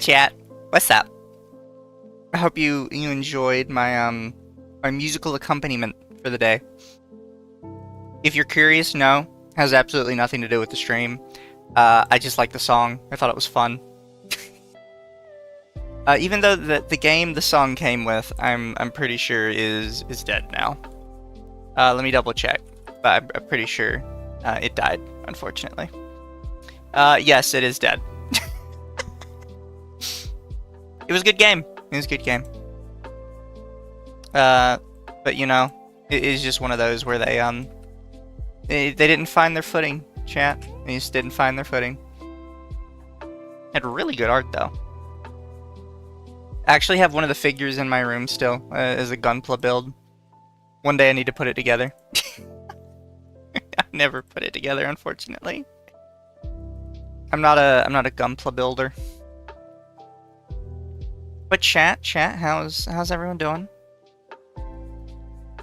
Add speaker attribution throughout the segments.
Speaker 1: chat. What's up? I hope you enjoyed my my musical accompaniment for the day. If you're curious, no, has absolutely nothing to do with the stream. I just like the song. I thought it was fun. Even though the game the song came with, I'm pretty sure is dead now. Let me double check, but I'm pretty sure it died, unfortunately. Yes, it is dead. It was a good game. It was a good game. But you know, it is just one of those where they didn't find their footing, chat. They just didn't find their footing. Had really good art though. I actually have one of the figures in my room still as a Gunpla build. One day I need to put it together. I never put it together, unfortunately. I'm not a Gunpla builder. But chat, how's everyone doing?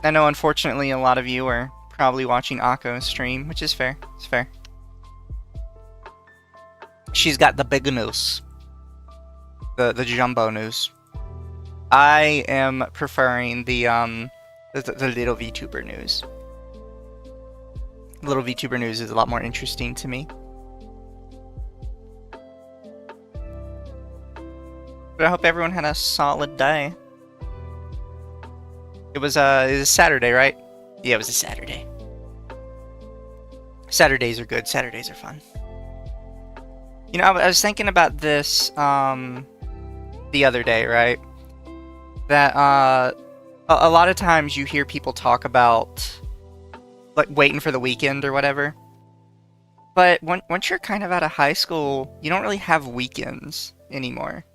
Speaker 1: I know, unfortunately, a lot of you are probably watching Akko's stream, which is fair. It's fair. She's got the big news, the jumbo news. I am preferring the little VTuber news. Little VTuber news is a lot more interesting to me. But I hope everyone had a solid day. It was a Saturday, right? Yeah, it was a Saturday. Saturdays are good. Saturdays are fun. You know, I was thinking about this the other day, right? That a lot of times you hear people talk about like waiting for the weekend or whatever. But once you're kind of out of high school, you don't really have weekends anymore.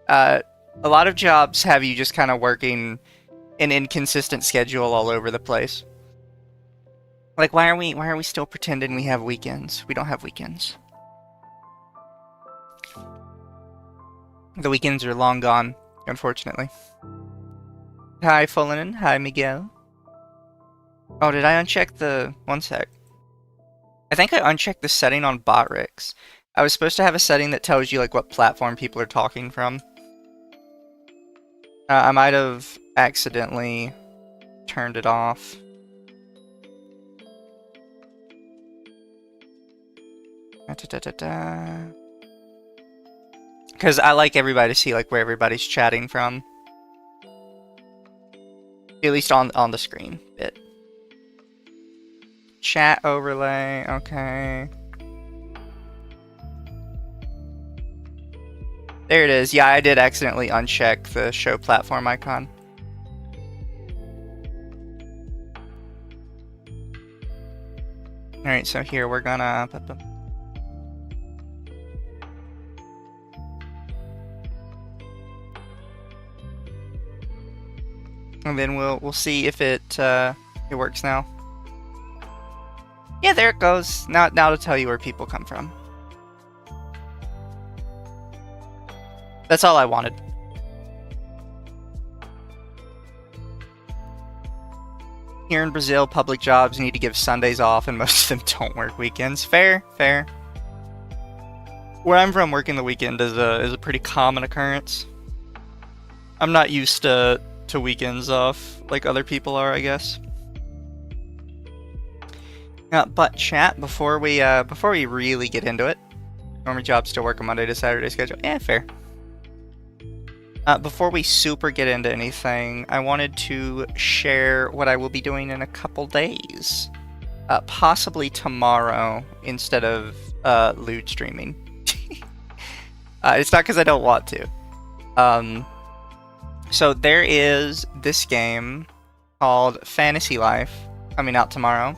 Speaker 1: A lot of jobs have you just kind of working an inconsistent schedule all over the place. Like, why are we still pretending we have weekends? We don't have weekends. The weekends are long gone, unfortunately. Hi, Fulinen. Hi, Miguel. Oh, did I uncheck the... One sec. I think I unchecked the setting on Botrix. I was supposed to have a setting that tells you, like, what platform people are talking from. I might have accidentally turned it off. Because I like everybody to see like where everybody's chatting from. At least on the screen bit. Chat overlay, okay. There it is. Yeah, I did accidentally uncheck the show platform icon. Alright, so here we're gonna... And then we'll see if it works now. Yeah, there it goes. Now to tell you where people come from. That's all I wanted. Here in Brazil, public jobs need to give Sundays off, and most of them don't work weekends. Fair, fair. Where I'm from, working the weekend is a pretty common occurrence. I'm not used to weekends off like other people are, I guess. But chat, before we really get into it, normal jobs still work a Monday to Saturday schedule. Yeah, fair. Before we super get into anything, I wanted to share what I will be doing in a couple days. Possibly tomorrow instead of lewd streaming. It's not because I don't want to. So there is this game called Fantasy Life coming out tomorrow.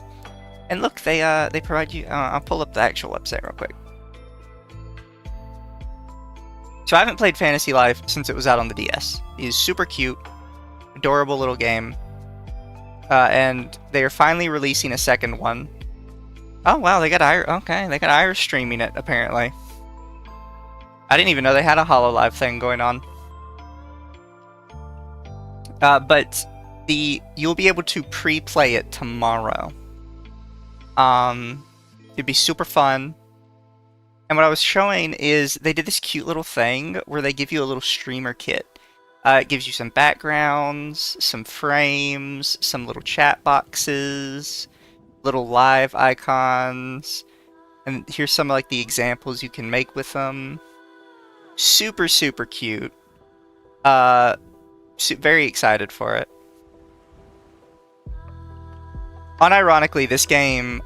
Speaker 1: And look, they provide you... I'll pull up the actual website real quick. So I haven't played Fantasy Life since it was out on the DS. It is super cute, adorable little game. And they are finally releasing a second one. Oh wow, they got Irish streaming it, apparently. I didn't even know they had a HoloLive thing going on. But you'll be able to pre-play it tomorrow. It'd be super fun. And what I was showing is they did this cute little thing where they give you a little streamer kit. It gives you some backgrounds, some frames, some little chat boxes, little live icons, and here's some of like the examples you can make with them. Super, super cute. Very excited for it. Unironically, this game,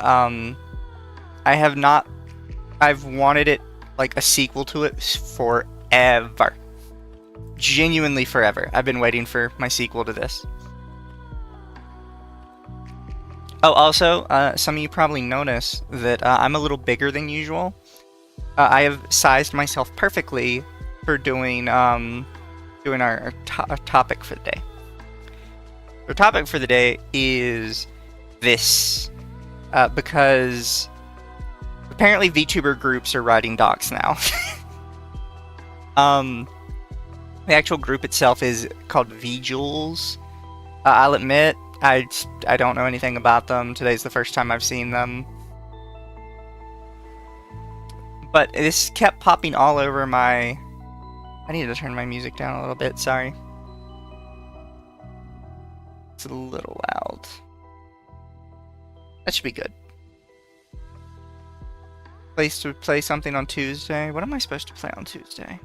Speaker 1: I've wanted it, like, a sequel to it forever. Genuinely forever. I've been waiting for my sequel to this. Oh, also, some of you probably notice that I'm a little bigger than usual. I have sized myself perfectly for doing our topic for the day. Our topic for the day is this, because apparently VTuber groups are writing docs now. The actual group itself is called Vtuber. I'll admit, I don't know anything about them. Today's the first time I've seen them. But this kept popping all over my... I need to turn my music down a little bit, sorry. It's a little loud. That should be good. Place to play something on Tuesday. What am I supposed to play on Tuesday?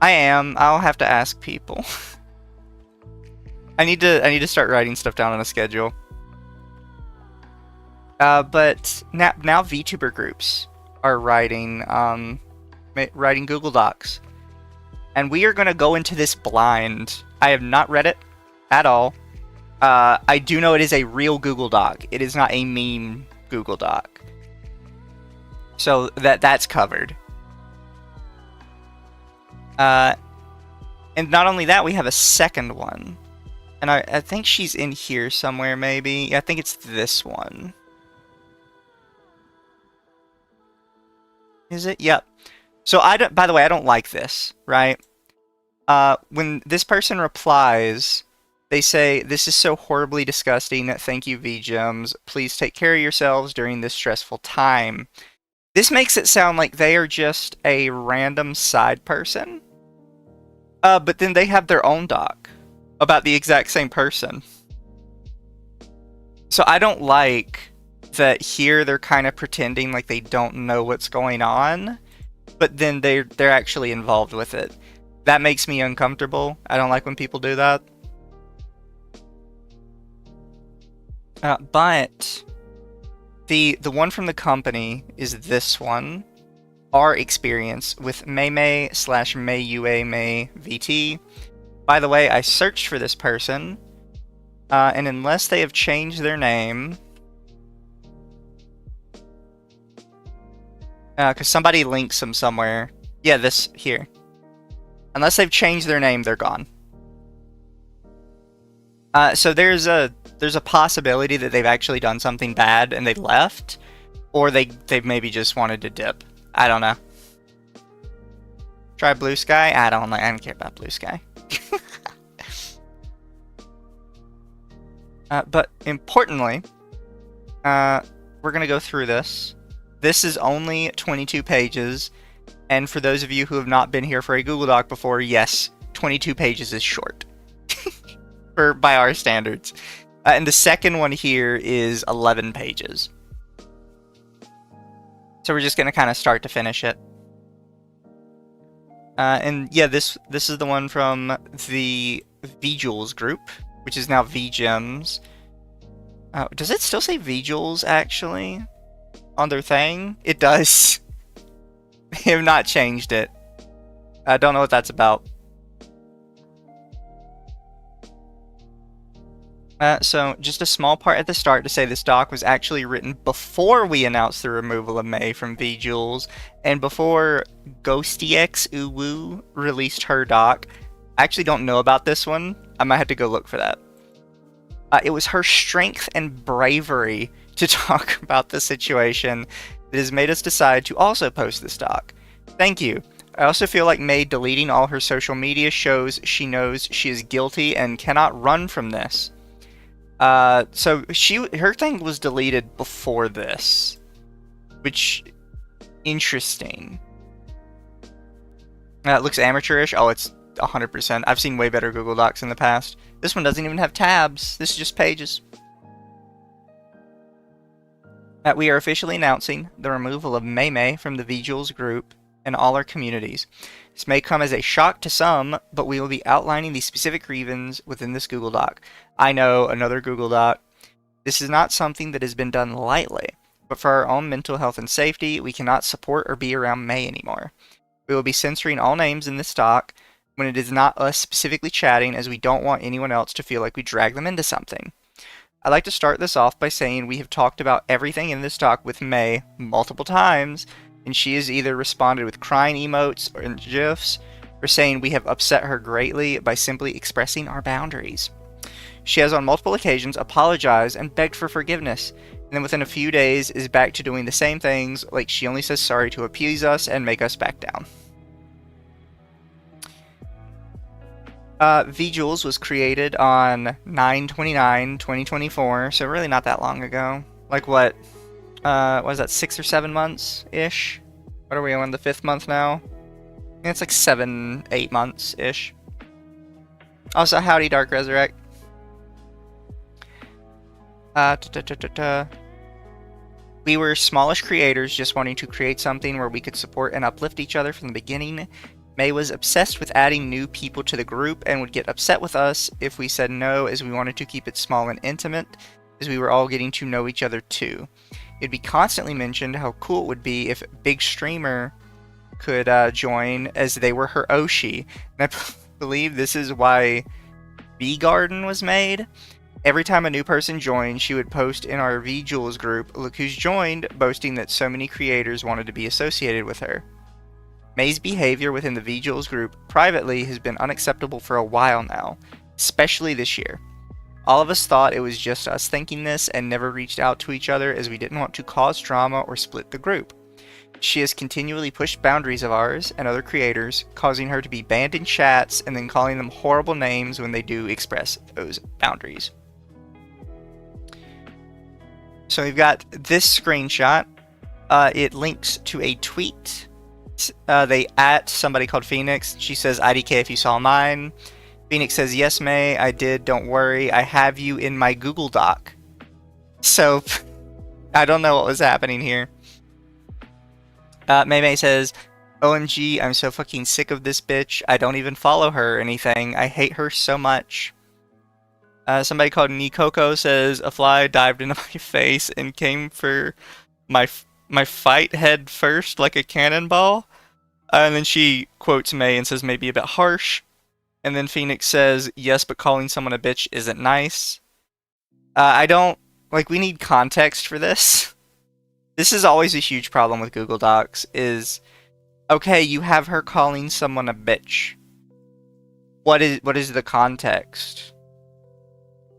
Speaker 1: I'll have to ask people. I need to start writing stuff down on a schedule. But now VTuber groups are writing Google Docs. And we are going to go into this blind. I have not read it at all. I do know it is a real Google Doc. It is not a meme Google Doc. So that's covered. And not only that, we have a second one. And I think she's in here somewhere, maybe. Yeah, I think it's this one. Is it? Yep. So by the way, I don't like this, right? When this person replies, they say, "This is so horribly disgusting. Thank you, VGems. Please take care of yourselves during this stressful time." This makes it sound like they are just a random side person. But then they have their own doc about the exact same person. So I don't like that here they're kind of pretending like they don't know what's going on, but then they're actually involved with it. That makes me uncomfortable. I don't like when people do that. But the one from the company is this one. Our experience with Maymay/Mayue VT. By the way, I searched for this person, and unless they have changed their name, because somebody links them somewhere. Yeah, this here. Unless they've changed their name, they're gone. So there's a possibility that they've actually done something bad and they left, or they've maybe just wanted to dip. I don't know. Try Blue Sky? I don't care about Blue Sky. But importantly, we're going to go through this. This is only 22 pages, and for those of you who have not been here for a Google Doc before, yes, 22 pages is short. By our standards. And the second one here is 11 pages. So we're just going to kind of start to finish it. And yeah, this is the one from the VJules group, which is now VGems. Does it still say VJules, actually, on their thing? It does. They have not changed it. I don't know what that's about. So, just a small part at the start to say this doc was actually written before we announced the removal of May from VJules, and before GhostieX Uwu released her doc. I actually don't know about this one. I might have to go look for that. It was her strength and bravery to talk about the situation that has made us decide to also post this doc. Thank you. I also feel like May deleting all her social media shows she knows she is guilty and cannot run from this. So her thing was deleted before this, which Interesting. It looks amateurish. Oh, it's 100%. I've seen way better Google Docs in the past. This one doesn't even have tabs. This is just pages. We are officially announcing the removal of May from the Vtuber group and all our communities. This may come as a shock to some, but we will be outlining the specific reasons within this Google Doc. I know, another Google Doc. This is not something that has been done lightly, but for our own mental health and safety, we cannot support or be around May anymore. We will be censoring all names in this doc when it is not us specifically chatting, as we don't want anyone else to feel like we drag them into something. I'd like to start this off by saying we have talked about everything in this doc with May multiple times, and she has either responded with crying emotes or GIFs, or saying we have upset her greatly by simply expressing our boundaries. She has on multiple occasions apologized and begged for forgiveness, and then within a few days is back to doing the same things, like she only says sorry to appease us and make us back down. VJules was created on 9/29/2024, so really not that long ago. Like what was that, 6 or 7 months-ish? What are we on, the 5th month now? Yeah, it's like 7-8 months-ish. Also, howdy, Dark Resurrect. We were smallish creators just wanting to create something where we could support and uplift each other from the beginning. May was obsessed with adding new people to the group and would get upset with us if we said no, as we wanted to keep it small and intimate, as we were all getting to know each other too. It'd be constantly mentioned how cool it would be if Big Streamer could join, as they were her Oshi. And I believe this is why V Garden was made. Every time a new person joined, she would post in our VJules group, "Look who's joined," boasting that so many creators wanted to be associated with her. May's behavior within the VJules group privately has been unacceptable for a while now, especially this year. All of us thought it was just us thinking this and never reached out to each other, as we didn't want to cause drama or split the group. She has continually pushed boundaries of ours and other creators, causing her to be banned in chats and then calling them horrible names when they do express those boundaries. So we've got this screenshot. It links to a tweet. They at somebody called Phoenix. She says, "IDK if you saw mine." Phoenix says, "Yes, May, I did. Don't worry. I have you in my Google Doc." So, I don't know what was happening here. May says, "OMG, I'm so fucking sick of this bitch. I don't even follow her or anything. I hate her so much." Somebody called Nikoko says, "A fly dived into my face and came for my fight head first like a cannonball." And then she quotes May and says, "Maybe a bit harsh." And then Phoenix says, "Yes, but calling someone a bitch isn't nice." I don't, like, we need context for this. This is always a huge problem with Google Docs, is, okay, you have her calling someone a bitch. What is the context?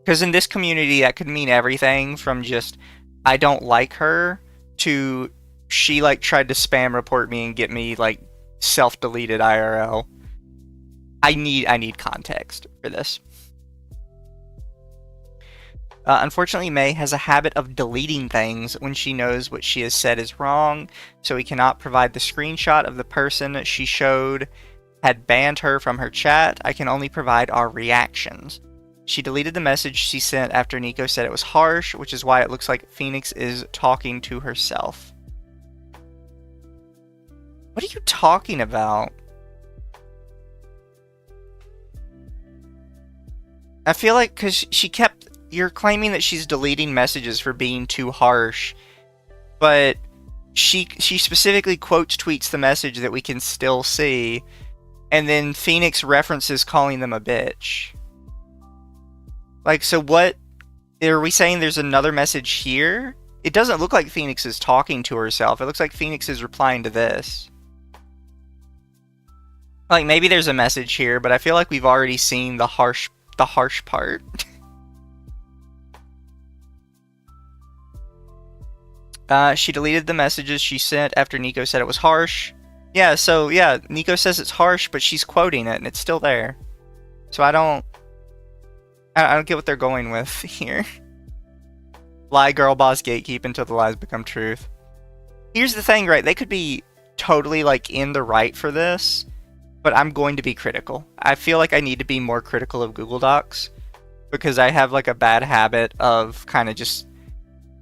Speaker 1: Because in this community, that could mean everything from just, I don't like her, to she, like, tried to spam report me and get me, like, self-deleted IRL. I need context for this. Unfortunately, May has a habit of deleting things when she knows what she has said is wrong, so we cannot provide the screenshot of the person she showed had banned her from her chat. I can only provide our reactions. She deleted the message she sent after Nico said it was harsh, which is why it looks like Phoenix is talking to herself. What are you talking about? I feel like, because you're claiming that she's deleting messages for being too harsh, but she specifically quotes tweets the message that we can still see, and then Phoenix references calling them a bitch. Like, so what, are we saying there's another message here? It doesn't look like Phoenix is talking to herself. It looks like Phoenix is replying to this. Like, maybe there's a message here, but I feel like we've already seen the harsh part. She deleted the messages she sent after Nico said it was harsh. Yeah, so, yeah, Nico says it's harsh, but she's quoting it, and it's still there. So I don't get what they're going with here. Lie, girl boss, gatekeep until the lies become truth. here's the thing, right? They could be totally, like, in the right for this, but I'm going to be critical. I feel like I need to be more critical of Google Docs, because I have, like, a bad habit of kind of just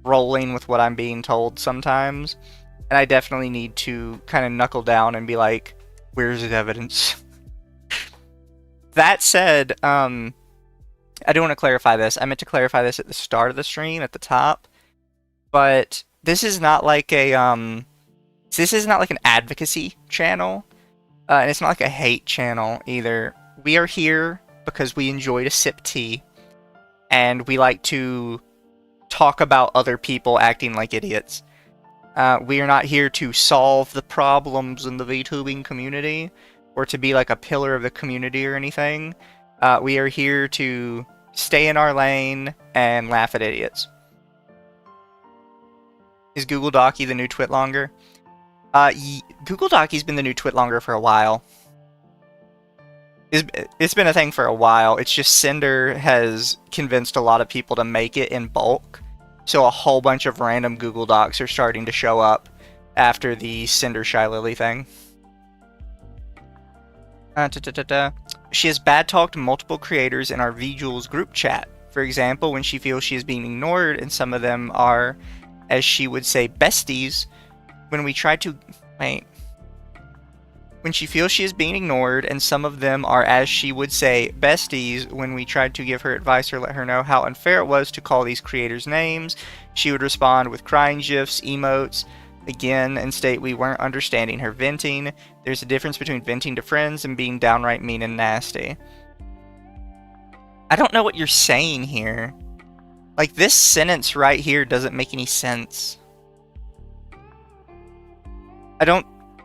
Speaker 1: rolling with what I'm being told sometimes, and I definitely need to kind of knuckle down and be like, where's the evidence? That said, I do want to clarify this. I meant to clarify this at the start of the stream, at the top, but this is not like a, this is not like an advocacy channel, and it's not like a hate channel either. We are here because we enjoy to sip tea, and we like to talk about other people acting like idiots. We are not here to solve the problems in the VTubing community, or to be like a pillar of the community or anything. We are here to stay in our lane and laugh at idiots. Is Google Docky the new Twitlonger? Google Docky's been the new Twitlonger for a while. It's been a thing for a while. It's just Cinder has convinced a lot of people to make it in bulk. So a whole bunch of random Google Docs are starting to show up after the Cinder Shy Lily thing. She has bad-talked multiple creators in our VJules group chat. For example, when she feels she is being ignored, and some of them are, as she would say, besties. When we try to... Wait. When she feels she is being ignored, and some of them are, as she would say, besties, when we tried to give her advice or let her know how unfair it was to call these creators names, she would respond with crying gifs, emotes, again, and state we weren't understanding her venting. There's a difference between venting to friends and being downright mean and nasty. I don't know what you're saying here. Like, this sentence right here doesn't make any sense.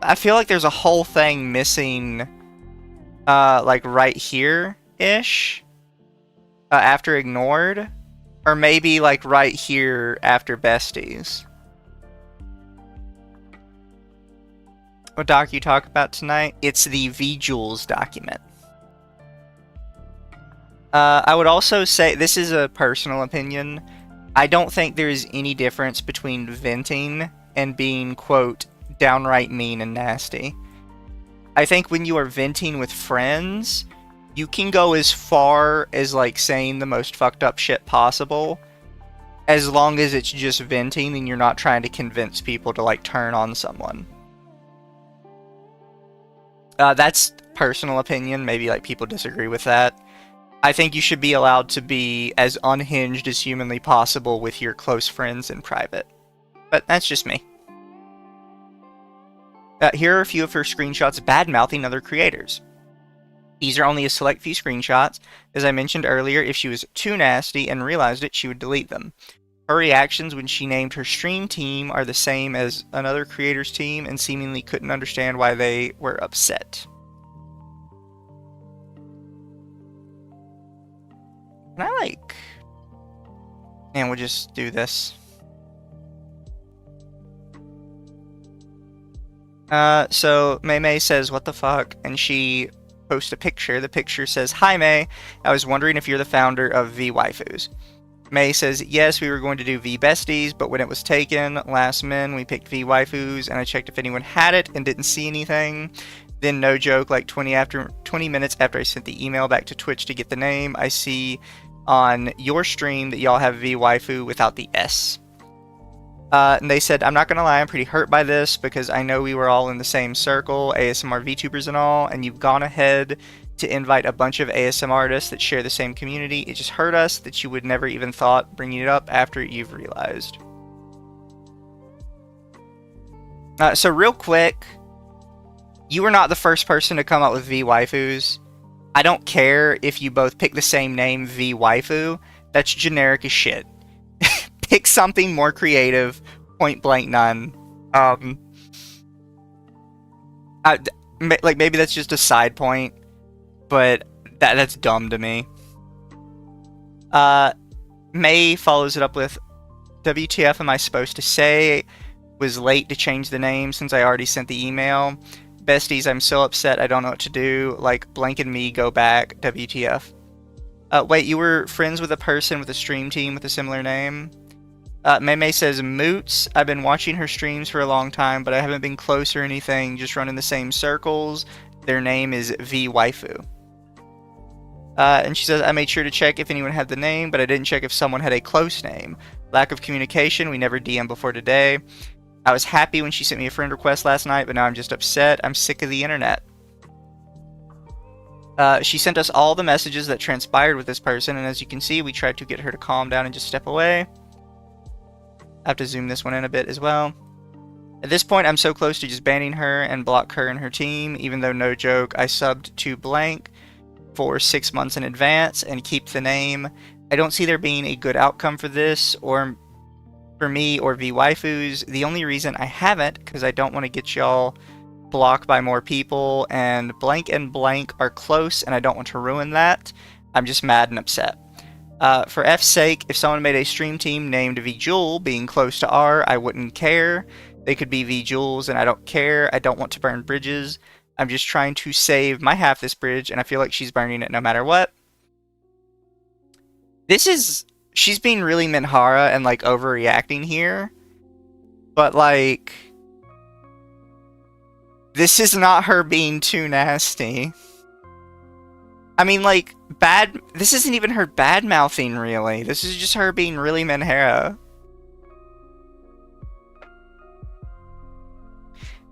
Speaker 1: I feel like there's a whole thing missing, like, right here-ish, after ignored, or maybe, like, right here after besties. What doc you talk about tonight? It's the VJules document. I would also say, this is a personal opinion, I don't think there is any difference between venting and being, quote, downright mean and nasty. I think when you are venting with friends, you can go as far as, like, saying the most fucked up shit possible, as long as it's just venting and you're not trying to convince people to, like, turn on someone. That's personal opinion. Maybe, like, people disagree with that. I think you should be allowed to be as unhinged as humanly possible with your close friends in private. But that's just me. Here are a few of her screenshots bad-mouthing other creators. These are only a select few screenshots. As I mentioned earlier, if she was too nasty and realized it, she would delete them. Her reactions when she named her stream team are the same as another creator's team and seemingly couldn't understand why they were upset. Can I, like... And we'll just do this. So May says, what the fuck? And she posts a picture. The picture says, hi May, I was wondering if you're the founder of V Waifus. May says, yes, we were going to do V Besties, but when it was taken, last min, we picked V Waifus, and I checked if anyone had it and didn't see anything. Then, no joke, like 20 minutes after I sent the email back to Twitch to get the name, I see on your stream that y'all have V Waifu without the S. And they said, I'm not gonna lie, I'm pretty hurt by this, because I know we were all in the same circle, ASMR VTubers and all, and you've gone ahead to invite a bunch of ASMR artists that share the same community. It just hurt us that you would never even thought bringing it up after you've realized. So real quick, you were not the first person to come up with V Waifus. I don't care if you both pick the same name, V Waifu. That's generic as shit. Pick something more creative. Point blank none. Like, maybe that's just a side point, but that's dumb to me. May follows it up with, WTF am I supposed to say? Was late to change the name since I already sent the email. Besties, I'm so upset I don't know what to do. Like, blank and me, go back. WTF. Wait, you were friends with a person with a stream team with a similar name? Mei says, Moots, I've been watching her streams for a long time, but I haven't been close or anything, just running the same circles. Their name is V Waifu. And she says, I made sure to check if anyone had the name, but I didn't check if someone had a close name. Lack of communication, we never DM before today. I was happy when she sent me a friend request last night, but now I'm just upset. I'm sick of the internet. She sent us all the messages that transpired with this person, and as you can see, we tried to get her to calm down and just step away. I have to zoom this one in a bit as well. At this point, I'm so close to just banning her and block her and her team, even though, no joke, I subbed to blank for 6 months in advance and keep the name. I don't see there being a good outcome for this, or for me or V Waifus. The only reason I haven't, because I don't want to get y'all blocked by more people, and blank are close, and I don't want to ruin that. I'm just mad and upset. For F's sake, if someone made a stream team named VJewel, being close to R, I wouldn't care. They could be VJewels, and I don't care. I don't want to burn bridges. I'm just trying to save my half this bridge, and I feel like she's burning it no matter what. She's being really Minhara and, like, overreacting here. But, like, this is not her being too nasty. I mean, like, this isn't even her bad-mouthing, really. This is just her being really Minhara.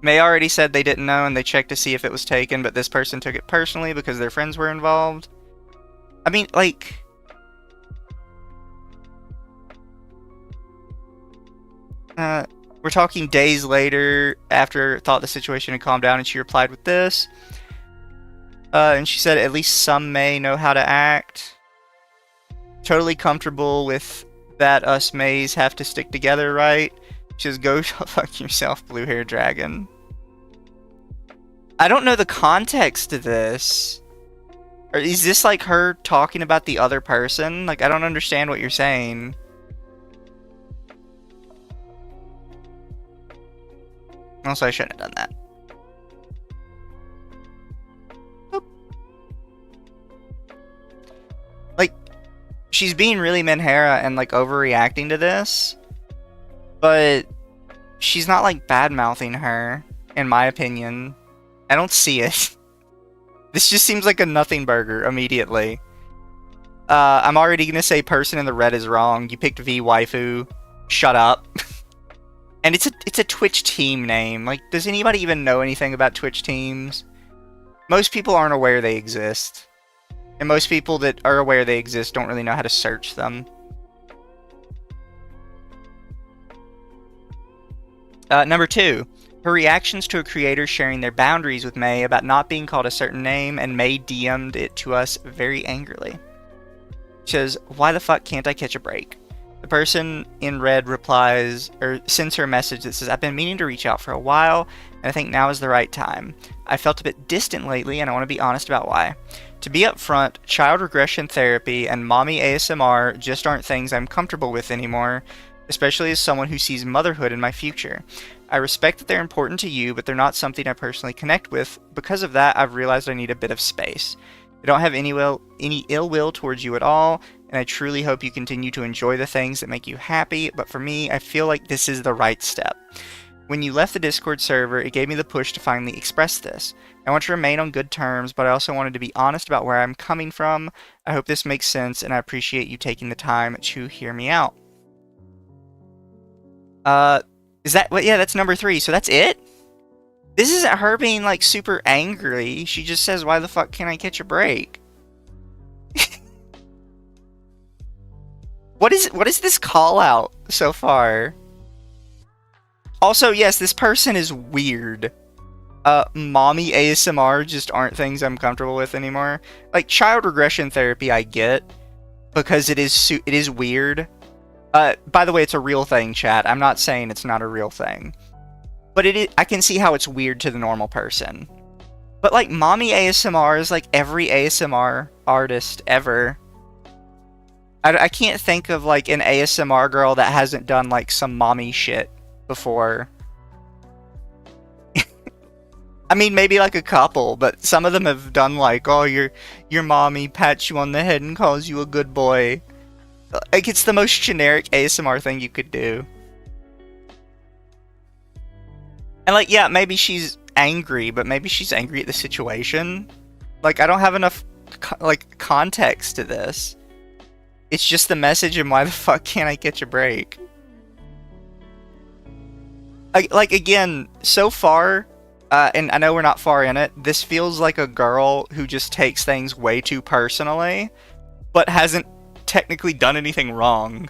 Speaker 1: May already said they didn't know and they checked to see if it was taken, but this person took it personally because their friends were involved. I mean, like, we're talking days later after thought the situation had calmed down, and she replied with this. And she said, at least some may know how to act. Totally comfortable with that us Mays have to stick together, right? Just go fuck yourself, blue-haired dragon. I don't know the context to this. Or is this like her talking about the other person? Like, I don't understand what you're saying. Also, I shouldn't have done that. Boop. Like, she's being really Minhara and, like, overreacting to this. But she's not, like, bad-mouthing her, in my opinion. I don't see it. This just seems like a nothing burger immediately. I'm already gonna say person in the red is wrong. You picked V Waifu. Shut up. And it's a Twitch team name. Like, does anybody even know anything about Twitch teams? Most people aren't aware they exist. And most people that are aware they exist don't really know how to search them. Number 2. Her reactions to a creator sharing their boundaries with May about not being called a certain name, and May DM'd it to us very angrily. She says, why the fuck can't I catch a break? The person in red replies, or sends her a message that says, I've been meaning to reach out for a while, and I think now is the right time. I felt a bit distant lately, and I want to be honest about why. To be upfront, child regression therapy and mommy ASMR just aren't things I'm comfortable with anymore, especially as someone who sees motherhood in my future. I respect that they're important to you, but they're not something I personally connect with. Because of that, I've realized I need a bit of space. I don't have any ill will towards you at all, and I truly hope you continue to enjoy the things that make you happy, but for me, I feel like this is the right step. When you left the Discord server, it gave me the push to finally express this. I want to remain on good terms, but I also wanted to be honest about where I'm coming from. I hope this makes sense, and I appreciate you taking the time to hear me out. Is that, well, yeah, that's number 3, so that's it? This isn't her being, like, super angry. She just says, why the fuck can't I catch a break? What is this call out so far? Also, yes, this person is weird. Mommy ASMR just aren't things I'm comfortable with anymore. Like, child regression therapy I get, because it is weird. By the way, it's a real thing, chat. I'm not saying it's not a real thing. But I can see how it's weird to the normal person. But, like, mommy ASMR is like every ASMR artist ever. I can't think of, like, an ASMR girl that hasn't done, like, some mommy shit before. I mean, maybe, like, a couple, but some of them have done, like, oh, your mommy pats you on the head and calls you a good boy. Like, it's the most generic ASMR thing you could do. And, like, yeah, maybe she's angry, but maybe she's angry at the situation. Like, I don't have enough, like, context to this. It's just the message, and why the fuck can't I catch a break? Like, again, so far, and I know we're not far in it, this feels like a girl who just takes things way too personally, but hasn't technically done anything wrong.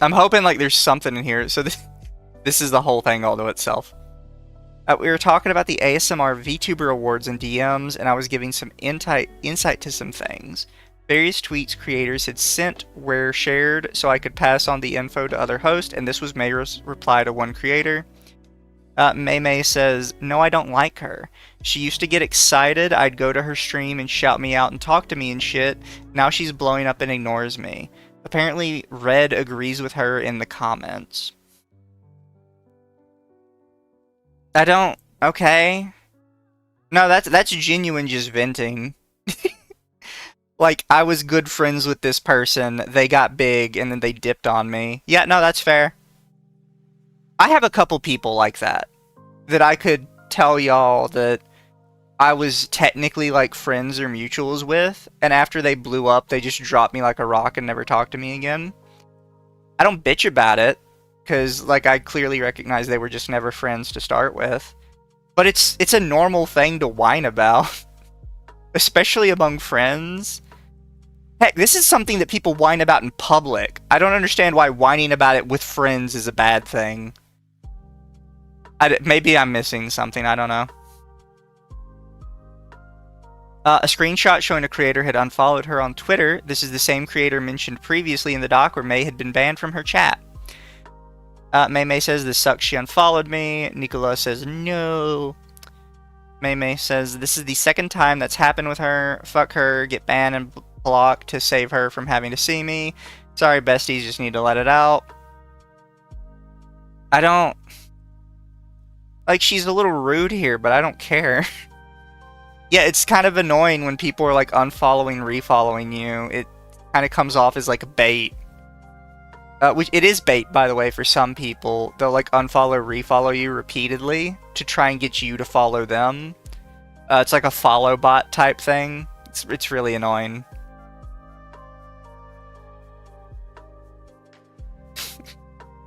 Speaker 1: I'm hoping, like, there's something in here. So this is the whole thing all to itself. We were talking about the ASMR VTuber Awards and DMs, and I was giving some insight to some things. Various tweets creators had sent were shared so I could pass on the info to other hosts, and this was Mayra's reply to one creator. May says, "No, I don't like her. She used to get excited, I'd go to her stream and shout me out and talk to me and shit. Now she's blowing up and ignores me." Apparently, Red agrees with her in the comments. I don't... Okay. No, that's genuine just venting. Like, I was good friends with this person, they got big, and then they dipped on me. Yeah, no, that's fair. I have a couple people like that I could tell y'all that I was technically, like, friends or mutuals with, and after they blew up, they just dropped me like a rock and never talked to me again. I don't bitch about it, because, like, I clearly recognize they were just never friends to start with. But it's a normal thing to whine about. Especially among friends. Heck, this is something that people whine about in public. I don't understand why whining about it with friends is a bad thing. Maybe I'm missing something, I don't know. A screenshot showing a creator had unfollowed her on Twitter. This is the same creator mentioned previously in the doc where May had been banned from her chat. May says, "This sucks, she unfollowed me." Nicola says, "No." May says, "This is the second time that's happened with her. Fuck her, get banned and blocked to save her from having to see me. Sorry, besties, just need to let it out." I don't... Like, she's a little rude here, but I don't care. Yeah, it's kind of annoying when people are, like, unfollowing, refollowing you. It kind of comes off as, like, bait. Which it is bait, by the way, for some people. They'll, like, unfollow, refollow you repeatedly to try and get you to follow them. It's like a follow bot type thing. It's really annoying.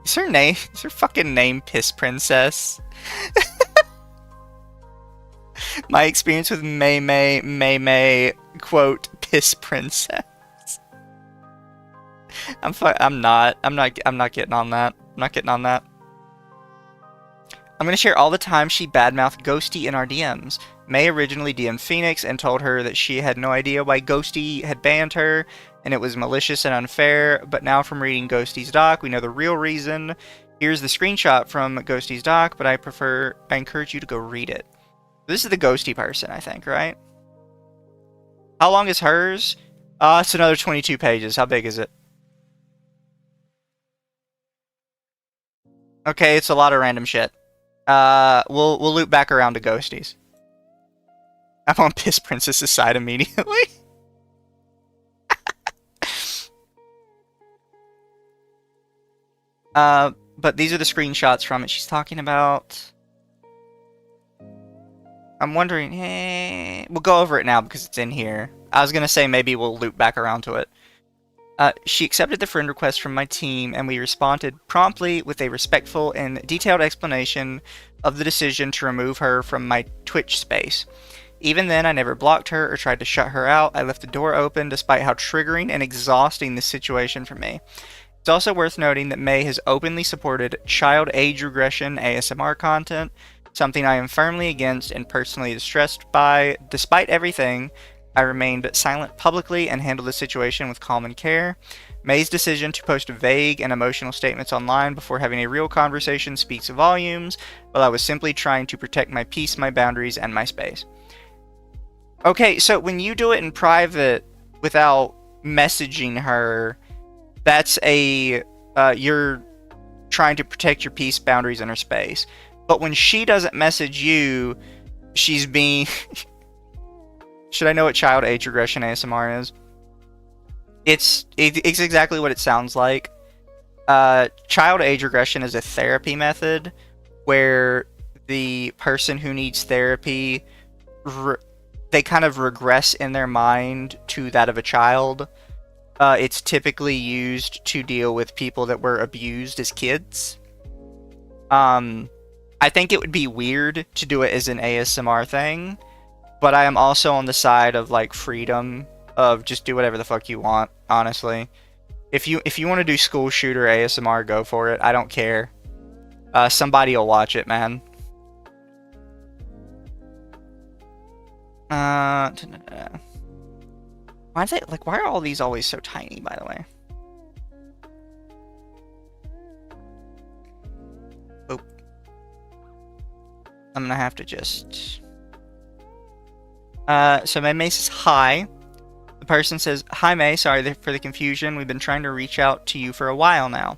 Speaker 1: Is her fucking name Piss Princess? My experience with May, quote, Piss Princess. I'm not getting on that. I'm not getting on that. I'm gonna share all the time she badmouthed Ghosty in our DMs. May originally DM'd Phoenix and told her that she had no idea why Ghosty had banned her, and it was malicious and unfair, but now from reading Ghosty's doc, we know the real reason. Here's the screenshot from Ghosty's doc, but I encourage you to go read it. This is the Ghosty person, I think, right? How long is hers? It's another 22 pages. How big is it? Okay, it's a lot of random shit. We'll loop back around to Ghosties. I'm on Piss Princess's side immediately. But these are the screenshots from it she's talking about. I'm wondering, hey, we'll go over it now because it's in here. I was gonna say maybe we'll loop back around to it. She accepted the friend request from my team, and we responded promptly with a respectful and detailed explanation of the decision to remove her from my Twitch space. Even then, I never blocked her or tried to shut her out. I left the door open despite how triggering and exhausting this situation for me. It's also worth noting that May has openly supported child age regression ASMR content, something I am firmly against and personally distressed by. Despite everything, I remained silent publicly and handled the situation with calm and care. May's decision to post vague and emotional statements online before having a real conversation speaks volumes, while I was simply trying to protect my peace, my boundaries, and my space. Okay, so when you do it in private without messaging her, that's you're trying to protect your peace, boundaries, and her space. But when she doesn't message you, she's being... Should I know what child age regression ASMR is? It's exactly what it sounds like. Child age regression is a therapy method where the person who needs therapy, they kind of regress in their mind to that of a child. It's typically used to deal with people that were abused as kids. I think it would be weird to do it as an ASMR thing, but I am also on the side of like freedom of just do whatever the fuck you want, honestly. If you want to do school shooter ASMR, go for it. I don't care. Somebody will watch it, man. Why is it like? Why are all these always so tiny? By the way. Oh, I'm gonna have to just. So May says hi. The person says, "Hi May, sorry for the confusion. We've been trying to reach out to you for a while now.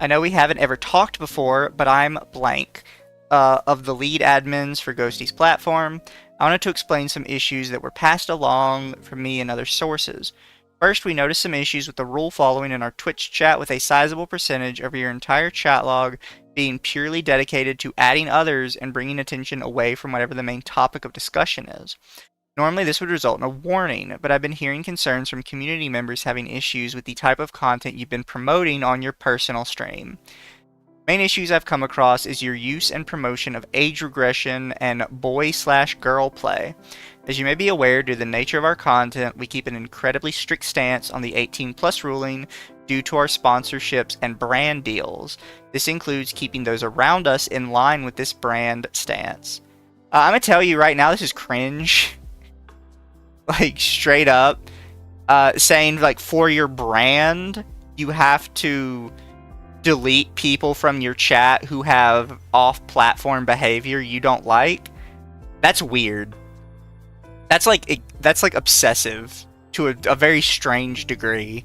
Speaker 1: I know we haven't ever talked before, but I'm blank. Of the lead admins for Ghosty's platform. I wanted to explain some issues that were passed along from me and other sources. First, we noticed some issues with the rule following in our Twitch chat with a sizable percentage of your entire chat log being purely dedicated to adding others and bringing attention away from whatever the main topic of discussion is. Normally, this would result in a warning, but I've been hearing concerns from community members having issues with the type of content you've been promoting on your personal stream. Main issues I've come across is your use and promotion of age regression and boy/girl play. As you may be aware, due to the nature of our content, we keep an incredibly strict stance on the 18+ ruling due to our sponsorships and brand deals. This includes keeping those around us in line with this brand stance. I'm gonna tell you right now, this is cringe. Like, straight up. Saying, like, for your brand, you have to delete people from your chat who have off-platform behavior you don't like. That's weird. That's like obsessive to a very strange degree.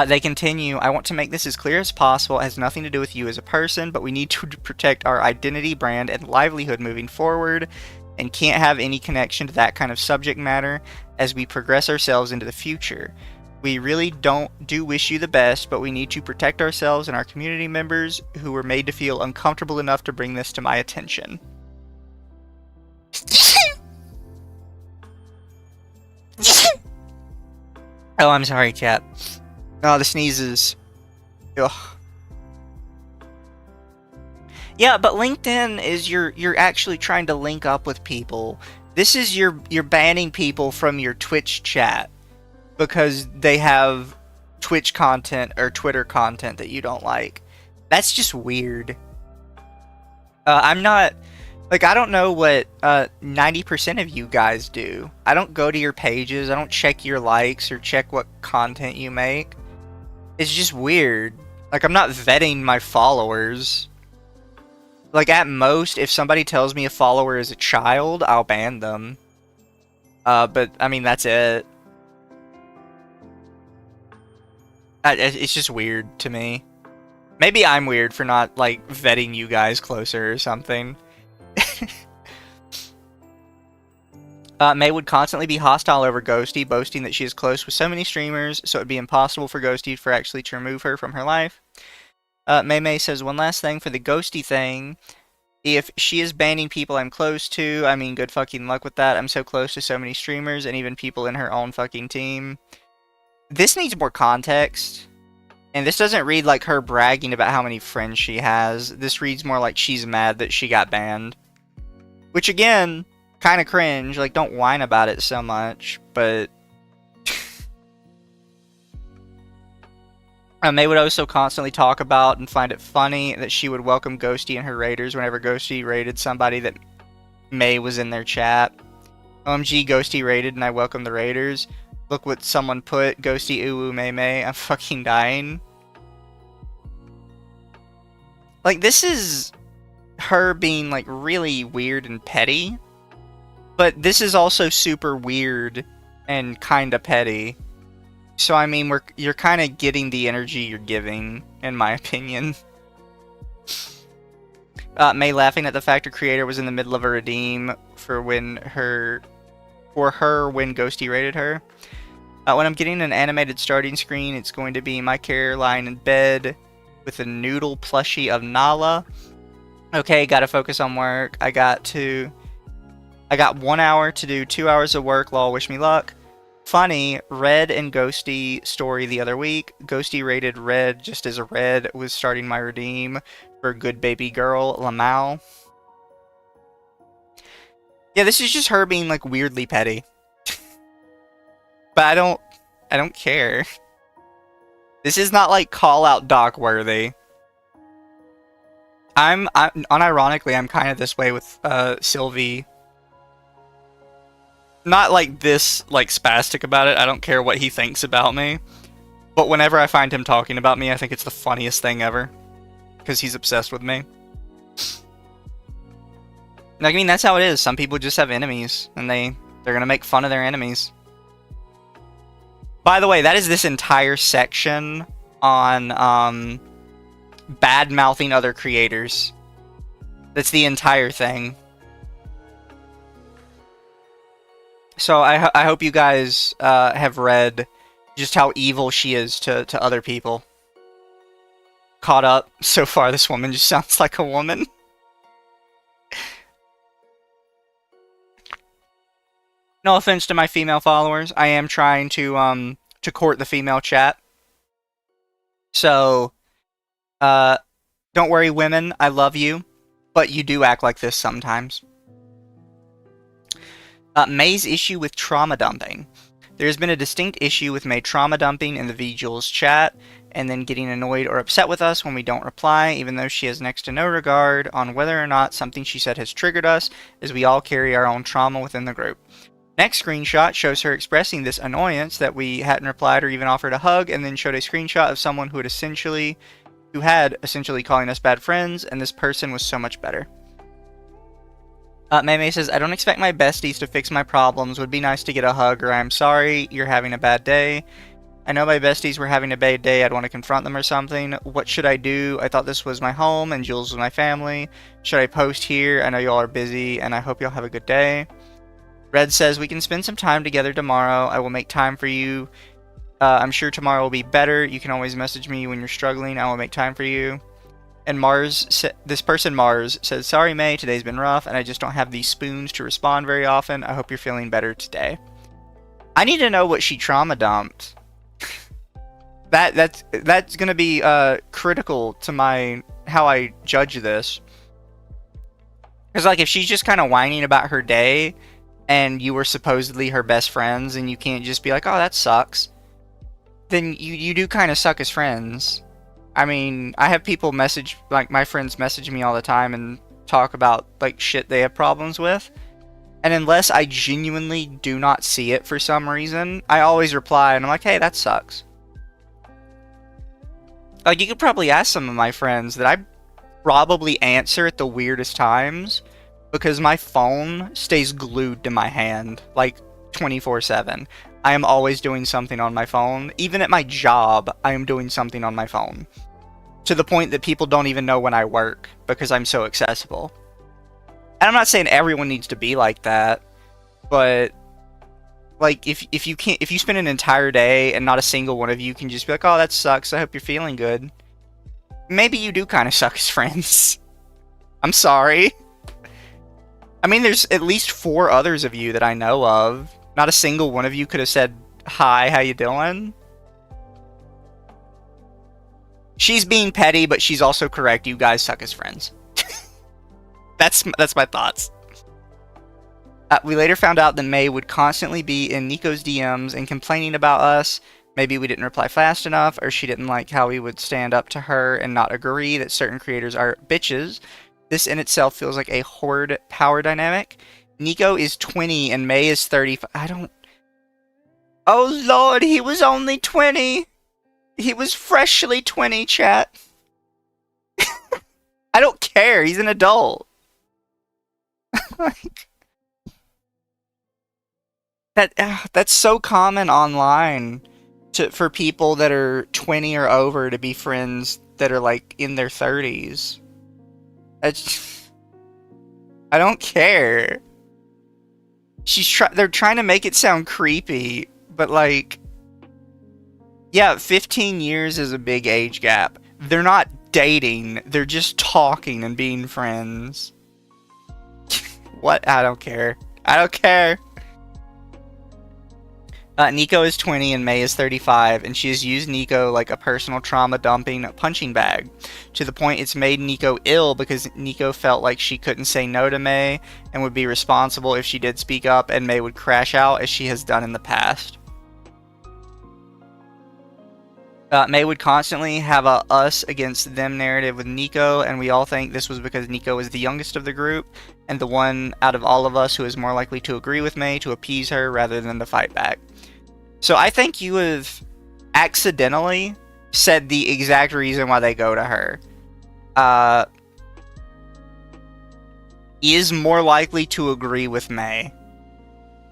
Speaker 1: They continue, I want to make this as clear as possible. It has nothing to do with you as a person, but we need to protect our identity, brand, and livelihood moving forward, and can't have any connection to that kind of subject matter as we progress ourselves into the future. We really do wish you the best, but we need to protect ourselves and our community members who were made to feel uncomfortable enough to bring this to my attention. Oh, I'm sorry, chat. Oh, the sneezes. Ugh. Yeah, but LinkedIn is you're actually trying to link up with people. This is you're banning people from your Twitch chat because they have Twitch content or Twitter content that you don't like. That's just weird. I'm not... Like, I don't know what 90% of you guys do. I don't go to your pages. I don't check your likes or check what content you make. It's just weird. Like, I'm not vetting my followers. Like, at most, if somebody tells me a follower is a child, I'll ban them. But, I mean, that's it. It's just weird to me. Maybe I'm weird for not, like, vetting you guys closer or something. May would constantly be hostile over Ghosty, boasting that she is close with so many streamers, so it would be impossible for Ghosty for actually to remove her from her life. May says, one last thing for the Ghosty thing. If she is banning people I'm close to, I mean, good fucking luck with that. I'm so close to so many streamers and even people in her own fucking team. This needs more context. And this doesn't read like her bragging about how many friends she has. This reads more like she's mad that she got banned. Which, again, kind of cringe. Like, don't whine about it so much. But... May would also constantly talk about and find it funny that she would welcome Ghosty and her raiders whenever Ghosty raided somebody that May was in their chat. OMG, Ghosty raided and I welcome the raiders. Look what someone put. Ghosty ooh May. I'm fucking dying. Like, this is her being, like, really weird and petty. But this is also super weird and kinda petty. So, I mean, you're kind of getting the energy you're giving, in my opinion. May laughing at the fact her creator was in the middle of a redeem for her when Ghosty raided her. When I'm getting an animated starting screen, it's going to be my character lying in bed with a noodle plushie of Nala. Okay, gotta focus on work. I got 1 hour to do 2 hours of work. Lol, wish me luck. Funny, Red and Ghosty story the other week. Ghosty rated Red just as a Red was starting my redeem for good baby girl, Lamau. Yeah, this is just her being, like, weirdly petty. But I don't care. This is not, like, call-out Doc worthy. Unironically, I'm kind of this way with, Sylvie. Not, like, this, like, spastic about it. I don't care what he thinks about me. But whenever I find him talking about me, I think it's the funniest thing ever. Because he's obsessed with me. I mean, that's how it is. Some people just have enemies, and they're gonna make fun of their enemies. By the way, that is this entire section on, bad-mouthing other creators. That's the entire thing. So I hope you guys, have read just how evil she is to other people. Caught up. So far, this woman just sounds like a woman. No offense to my female followers, I am trying to court the female chat. So, don't worry, women, I love you, but you do act like this sometimes. May's issue with trauma dumping. There has been a distinct issue with May trauma dumping in the VJules chat, and then getting annoyed or upset with us when we don't reply, even though she has next to no regard on whether or not something she said has triggered us, as we all carry our own trauma within the group. Next screenshot shows her expressing this annoyance that we hadn't replied or even offered a hug, and then showed a screenshot of someone who had essentially calling us bad friends, and this person was so much better. May says, I don't expect my besties to fix my problems. Would be nice to get a hug, or I'm sorry, you're having a bad day. I know my besties were having a bad day. I'd want to confront them or something. What should I do? I thought this was my home, and Jules was my family. Should I post here? I know y'all are busy, and I hope y'all have a good day. Red says, we can spend some time together tomorrow. I will make time for you. I'm sure tomorrow will be better. You can always message me when you're struggling. I will make time for you. And this person Mars says, sorry May, today's been rough, and I just don't have these spoons to respond very often. I hope you're feeling better today. I need to know what she trauma dumped. That's gonna be critical to how I judge this. Because, like, if she's just kind of whining about her day, and you were supposedly her best friends, and you can't just be like, oh, that sucks, then you do kind of suck as friends. I mean, I have people my friends message me all the time and talk about, like, shit they have problems with. And unless I genuinely do not see it for some reason, I always reply, and I'm like, hey, that sucks. Like, you could probably ask some of my friends that I probably answer at the weirdest times, because my phone stays glued to my hand, like, 24/7. I am always doing something on my phone. Even at my job, I am doing something on my phone. To the point that people don't even know when I work, because I'm so accessible. And I'm not saying everyone needs to be like that, but, like, if you spend an entire day and not a single one of you can just be like, oh, that sucks, I hope you're feeling good. Maybe you do kind of suck as friends. I'm sorry. I mean, there's at least 4 others of you that I know of. Not a single one of you could have said, hi, how you doing? She's being petty, but she's also correct. You guys suck as friends. That's my thoughts. We later found out that May would constantly be in Nico's DMs and complaining about us. Maybe we didn't reply fast enough, or she didn't like how we would stand up to her and not agree that certain creators are bitches. This in itself feels like a horde power dynamic. Nico is 20 and May is 35. Oh lord, he was only 20! He was freshly 20, chat. I don't care, he's an adult. Like, that's so common online for people that are 20 or over to be friends that are, like, in their 30s. I don't care. They're trying to make it sound creepy, but, like, Yeah, 15 years is a big age gap. They're not dating, they're just talking and being friends. What? I don't care. I don't care. Nico is 20 and May is 35, and she has used Nico like a personal trauma dumping punching bag, to the point it's made Nico ill because Nico felt like she couldn't say no to May and would be responsible if she did speak up, and May would crash out as she has done in the past. May would constantly have a us against them narrative with Nico, and we all think this was because Nico is the youngest of the group and the one out of all of us who is more likely to agree with May to appease her rather than to fight back. So I think you have accidentally said the exact reason why they go to her. Is more likely to agree with May.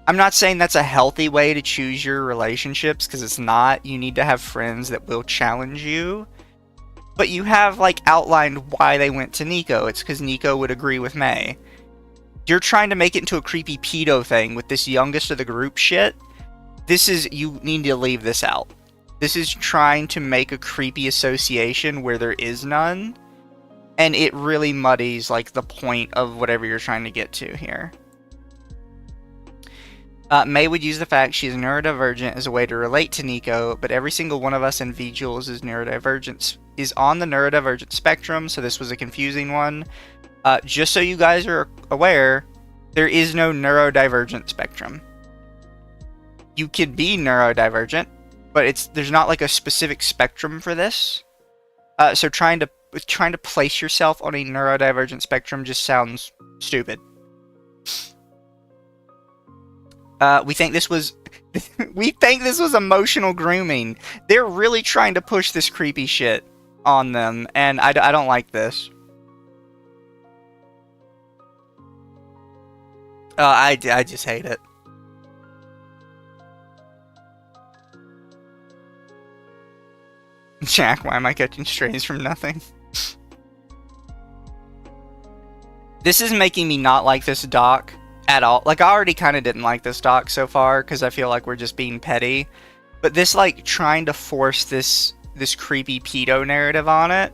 Speaker 1: I'm not saying that's a healthy way to choose your relationships, because it's not. You need to have friends that will challenge you. But you have, like, outlined why they went to Nico. It's because Nico would agree with May. You're trying to make it into a creepy pedo thing with this youngest of the group shit. You need to leave this out. This is trying to make a creepy association where there is none. And it really muddies, like, the point of whatever you're trying to get to here. May would use the fact she is neurodivergent as a way to relate to Nico, but every single one of us in Vjules is on the neurodivergent spectrum, so this was a confusing one. Just so you guys are aware, there is no neurodivergent spectrum. You could be neurodivergent, but there's not like a specific spectrum for this. So trying to place yourself on a neurodivergent spectrum just sounds stupid. We think this was emotional grooming. They're really trying to push this creepy shit on them, and I don't like this. I just hate it. Jack, why am I catching strays from nothing? This is making me not like this doc at all. Like, I already kind of didn't like this doc so far, because I feel like we're just being petty. But this, like, trying to force this creepy pedo narrative on it,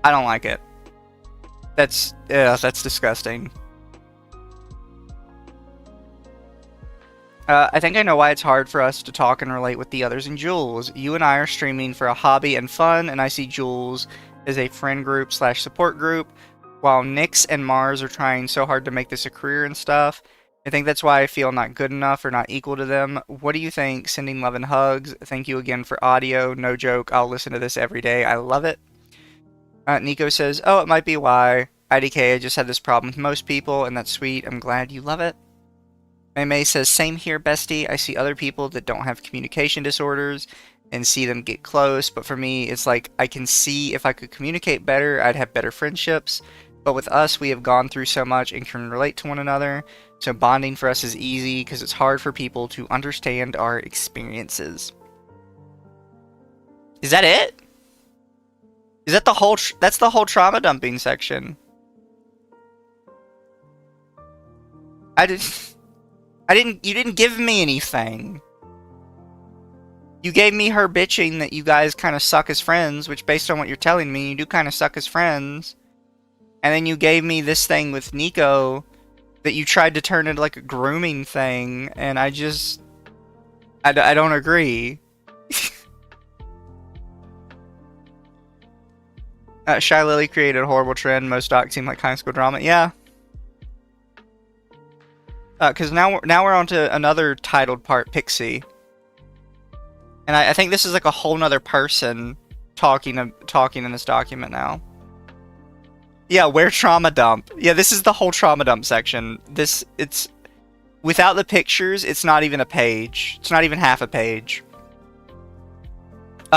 Speaker 1: I don't like it. That's disgusting. I think I know why it's hard for us to talk and relate with the others in Jules. You and I are streaming for a hobby and fun, and I see Jules as a friend group / support group, while Nyx and Mars are trying so hard to make this a career and stuff. I think that's why I feel not good enough or not equal to them. What do you think? Sending love and hugs. Thank you again for audio. No joke, I'll listen to this every day. I love it. Nico says, oh, it might be why. IDK, I just had this problem with most people, and that's sweet. I'm glad you love it. May says, same here, bestie. I see other people that don't have communication disorders and see them get close, but for me, it's like, I can see if I could communicate better, I'd have better friendships. But with us, we have gone through so much and can relate to one another, so bonding for us is easy because it's hard for people to understand our experiences. Is that it? Is that the whole... that's the whole trauma dumping section. You didn't give me anything. You gave me her bitching that you guys kind of suck as friends, which based on what you're telling me, you do kind of suck as friends. And then you gave me this thing with Nico that you tried to turn into like a grooming thing, and I don't agree. Shy Lily created a horrible trend. Most docs seem like high school drama. Yeah. Because now we're on to another titled part, Pixie. And I think this is like a whole nother person talking in this document now. Yeah, where trauma dump. Yeah, this is the whole trauma dump section. It's without the pictures, it's not even a page. It's not even half a page.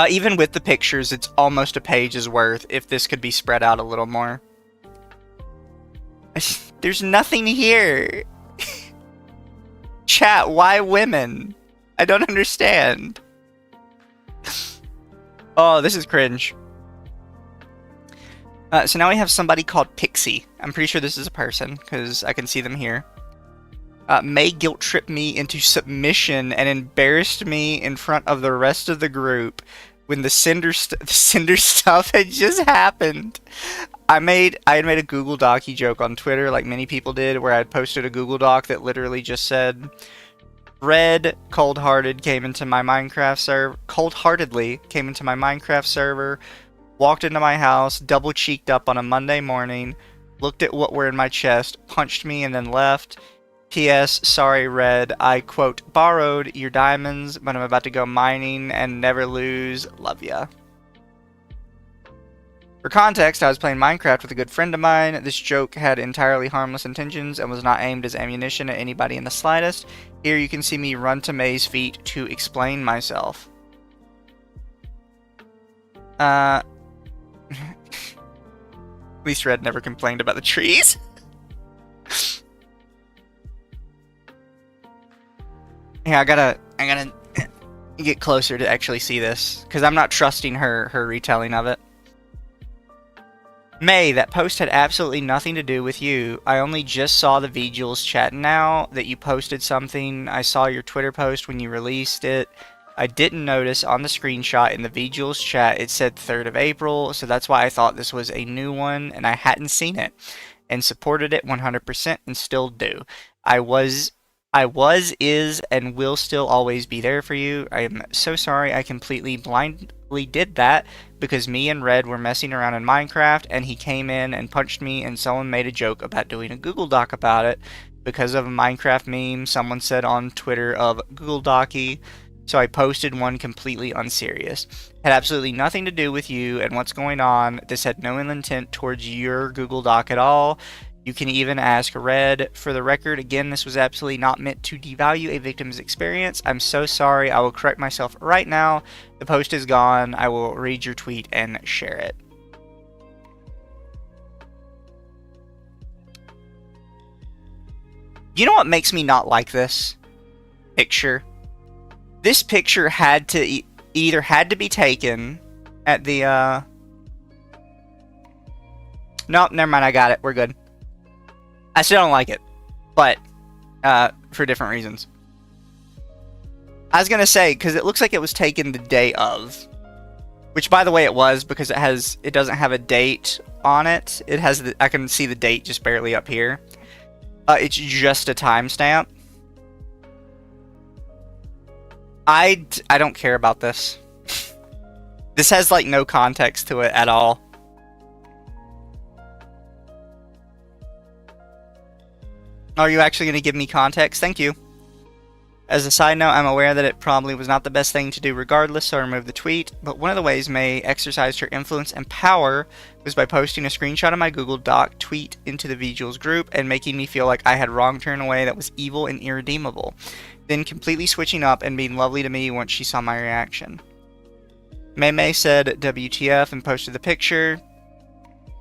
Speaker 1: Even with the pictures, it's almost a page's worth if this could be spread out a little more. There's nothing here. Chat, why women? I don't understand. Oh, this is cringe. So now we have somebody called Pixie. I'm pretty sure this is a person, because I can see them here. May guilt tripped me into submission and embarrassed me in front of the rest of the group when the Cinder stuff had just happened. I had made a Google Docky joke on Twitter, like many people did, where I had posted a Google Doc that literally just said, "Red cold-heartedly came into my Minecraft server, walked into my house, double-cheeked up on a Monday morning, looked at what were in my chest, punched me, and then left. P.S. Sorry, Red. I, quote, borrowed your diamonds, but I'm about to go mining and never lose. Love ya." For context, I was playing Minecraft with a good friend of mine. This joke had entirely harmless intentions and was not aimed as ammunition at anybody in the slightest. Here you can see me run to May's feet to explain myself. At least Red never complained about the trees. Yeah, I gotta get closer to actually see this, because I'm not trusting her retelling of it. May, that post had absolutely nothing to do with you. I only just saw the Vtuber chat now that you posted something. I saw your Twitter post when you released it. I didn't notice on the screenshot in the Vtuber chat it said 3rd of April, so that's why I thought this was a new one, and I hadn't seen it, and supported it 100% and still do. I was, is, and will still always be there for you. I am so sorry I completely blindly did that because me and Red were messing around in Minecraft and he came in and punched me and someone made a joke about doing a Google Doc about it because of a Minecraft meme someone said on Twitter of Google Docky. So I posted one completely unserious. Had absolutely nothing to do with you and what's going on. This had no ill intent towards your Google Doc at all. You can even ask Red. For the record, again, this was absolutely not meant to devalue a victim's experience. I'm so sorry. I will correct myself right now. The post is gone. I will read your tweet and share it. You know what makes me not like this picture? This picture had to either had to be taken at the Nope, never mind, I got it. We're good. I still don't like it, but for different reasons. I was gonna say, because it looks like it was taken the day of, which by the way it was, because it doesn't have a date on it. It has I can see the date just barely up here. It's just a timestamp. I don't care about this. This has like no context to it at all. Are you actually going to give me context? Thank you. As a side note, I'm aware that it probably was not the best thing to do regardless, so I removed the tweet, but one of the ways May exercised her influence and power was by posting a screenshot of my Google Doc tweet into the Vtuber group and making me feel like I had wronged her in a way that was evil and irredeemable, then completely switching up and being lovely to me once she saw my reaction. May said WTF and posted the picture.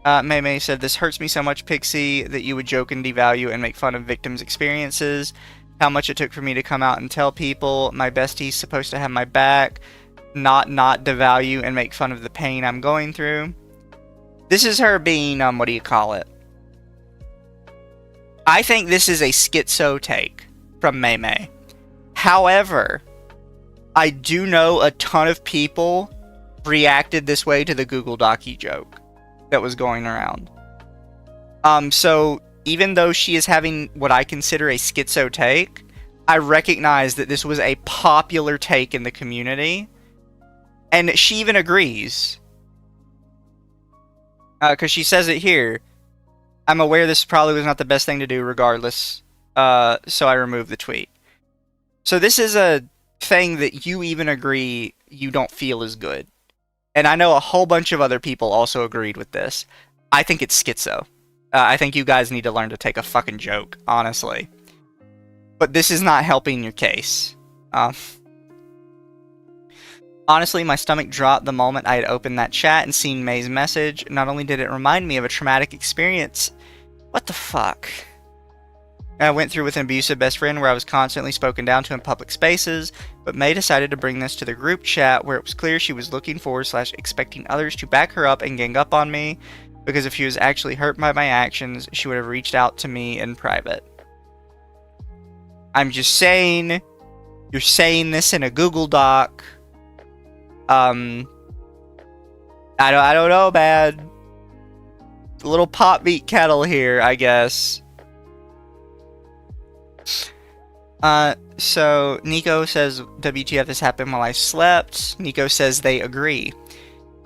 Speaker 1: May said, "This hurts me so much, Pixie, that you would joke and devalue and make fun of victims' experiences. How much it took for me to come out and tell people my bestie's supposed to have my back, not devalue and make fun of the pain I'm going through." This is her being, what do you call it? I think this is a schizo take from May. However, I do know a ton of people reacted this way to the Google Docky joke that was going around. So even though she is having what I consider a schizo take, I recognize that this was a popular take in the community, and she even agrees. Because she says it here, "I'm aware this probably was not the best thing to do regardless, so I removed the tweet." So this is a thing that you even agree you don't feel is good. And I know a whole bunch of other people also agreed with this. I think it's schizo. I think you guys need to learn to take a fucking joke, honestly. But this is not helping your case. Honestly, my stomach dropped the moment I had opened that chat and seen May's message. Not only did it remind me of a traumatic experience... What the fuck? I went through with an abusive best friend where I was constantly spoken down to in public spaces, but May decided to bring this to the group chat where it was clear she was looking for / expecting others to back her up and gang up on me, because if she was actually hurt by my actions, she would have reached out to me in private. I'm just saying, you're saying this in a Google Doc. I don't know, man. A little pot meat kettle here, I guess. So Nico says, WTF, this happened while I slept. Nico says they agree.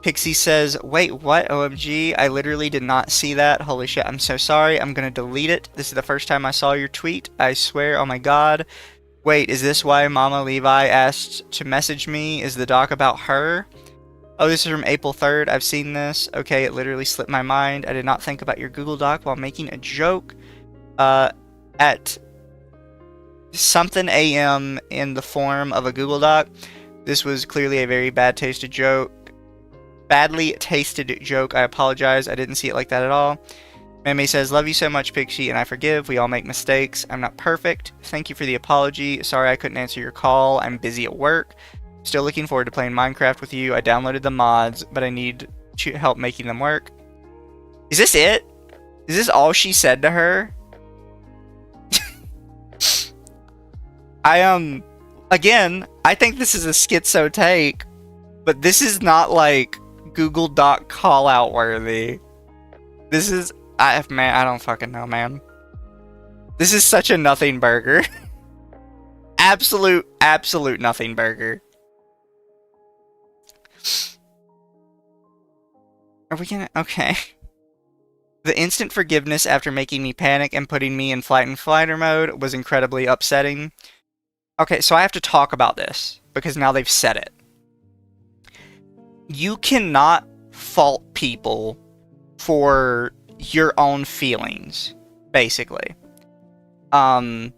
Speaker 1: Pixie says, wait, what? OMG, I literally did not see that. Holy shit, I'm so sorry. I'm gonna delete it. This is the first time I saw your tweet. I swear, oh my god. Wait, is this why Mama Levi asked to message me? Is the doc about her? Oh, this is from April 3rd. I've seen this. Okay, it literally slipped my mind. I did not think about your Google Doc while making a joke. At something AM in the form of a Google Doc. This was clearly a very badly tasted joke. I apologize. I didn't see it like that at all. Meme says, love you so much, Pixie, and I forgive. We all make mistakes. I'm not perfect. Thank you for the apology. Sorry I couldn't answer your call. I'm busy at work. Still looking forward to playing Minecraft with you. I downloaded the mods, but I need help making them work. Is this it? Is this all she said to her? Again, I think this is a schizo take, but this is not like Google Doc call out worthy. This is, man, I don't fucking know, man. This is such a nothing burger. Absolute nothing burger. Are we gonna, okay. The instant forgiveness after making me panic and putting me in flight and fighter mode was incredibly upsetting. Okay, so I have to talk about this, because now they've said it. You cannot fault people for your own feelings, basically. Because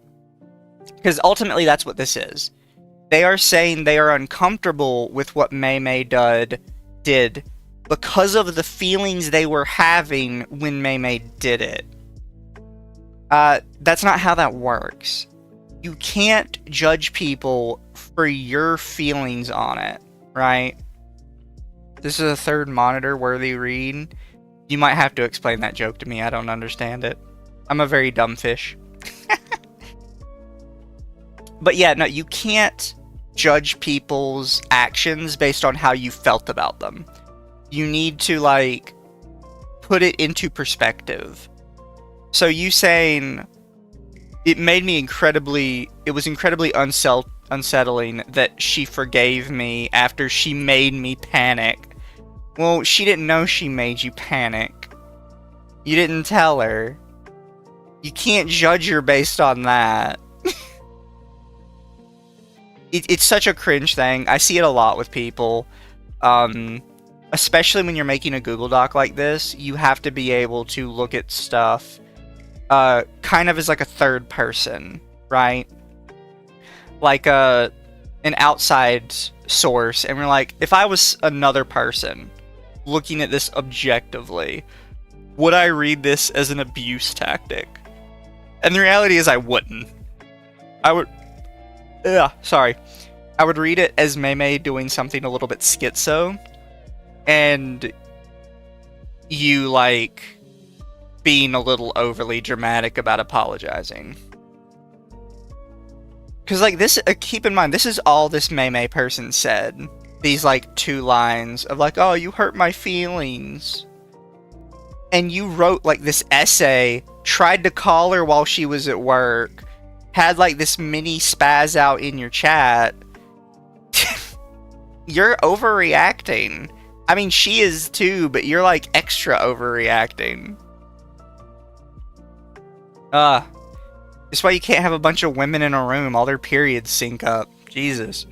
Speaker 1: ultimately that's what this is. They are saying they are uncomfortable with what Mei did because of the feelings they were having when Mei did it. That's not how that works. You can't judge people for your feelings on it, right? This is a third monitor worthy read. You might have to explain that joke to me. I don't understand it. I'm a very dumb fish. But yeah, no, you can't judge people's actions based on how you felt about them. You need to, like, put it into perspective. So you saying, it was incredibly unsettling that she forgave me after she made me panic. Well, she didn't know she made you panic. You didn't tell her. You can't judge her based on that. It's such a cringe thing. I see it a lot with people. Especially when you're making a Google Doc like this, you have to be able to look at stuff kind of as like a third person, right? Like an outside source. And we're like, if I was another person looking at this objectively, would I read this as an abuse tactic? And the reality is I wouldn't. I would read it as Mei doing something a little bit schizo, and you, like, being a little overly dramatic about apologizing. Because, like, this, keep in mind, this is all this Mei person said. These, like, 2 lines of, like, oh, you hurt my feelings. And you wrote, like, this essay, tried to call her while she was at work, had, like, this mini spaz out in your chat. You're overreacting. I mean, she is too, but you're, like, extra overreacting. That's why you can't have a bunch of women in a room. All their periods sync up. Jesus.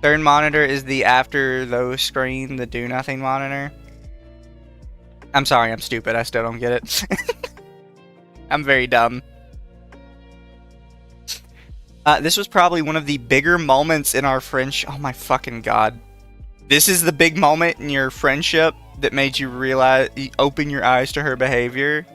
Speaker 1: Third monitor is the after those screen, the do nothing monitor. I'm sorry, I'm stupid. I still don't get it. I'm very dumb. This was probably one of the bigger moments in our friendship. Oh my fucking god. This is the big moment in your friendship that made you realize, open your eyes to her behavior.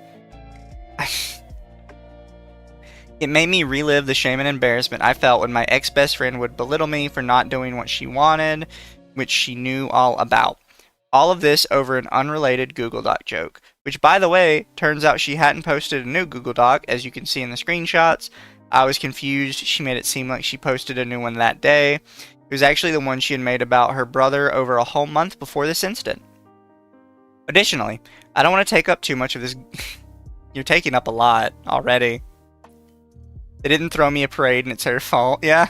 Speaker 1: It made me relive the shame and embarrassment I felt when my ex-best friend would belittle me for not doing what she wanted, which she knew all about. All of this over an unrelated Google Doc joke, which, by the way, turns out she hadn't posted a new Google Doc, as you can see in the screenshots. I was confused. She made it seem like she posted a new one that day. It was actually the one she had made about her brother over a whole month before this incident. Additionally, I don't want to take up too much of this. You're taking up a lot already. They didn't throw me a parade and it's her fault. Yeah.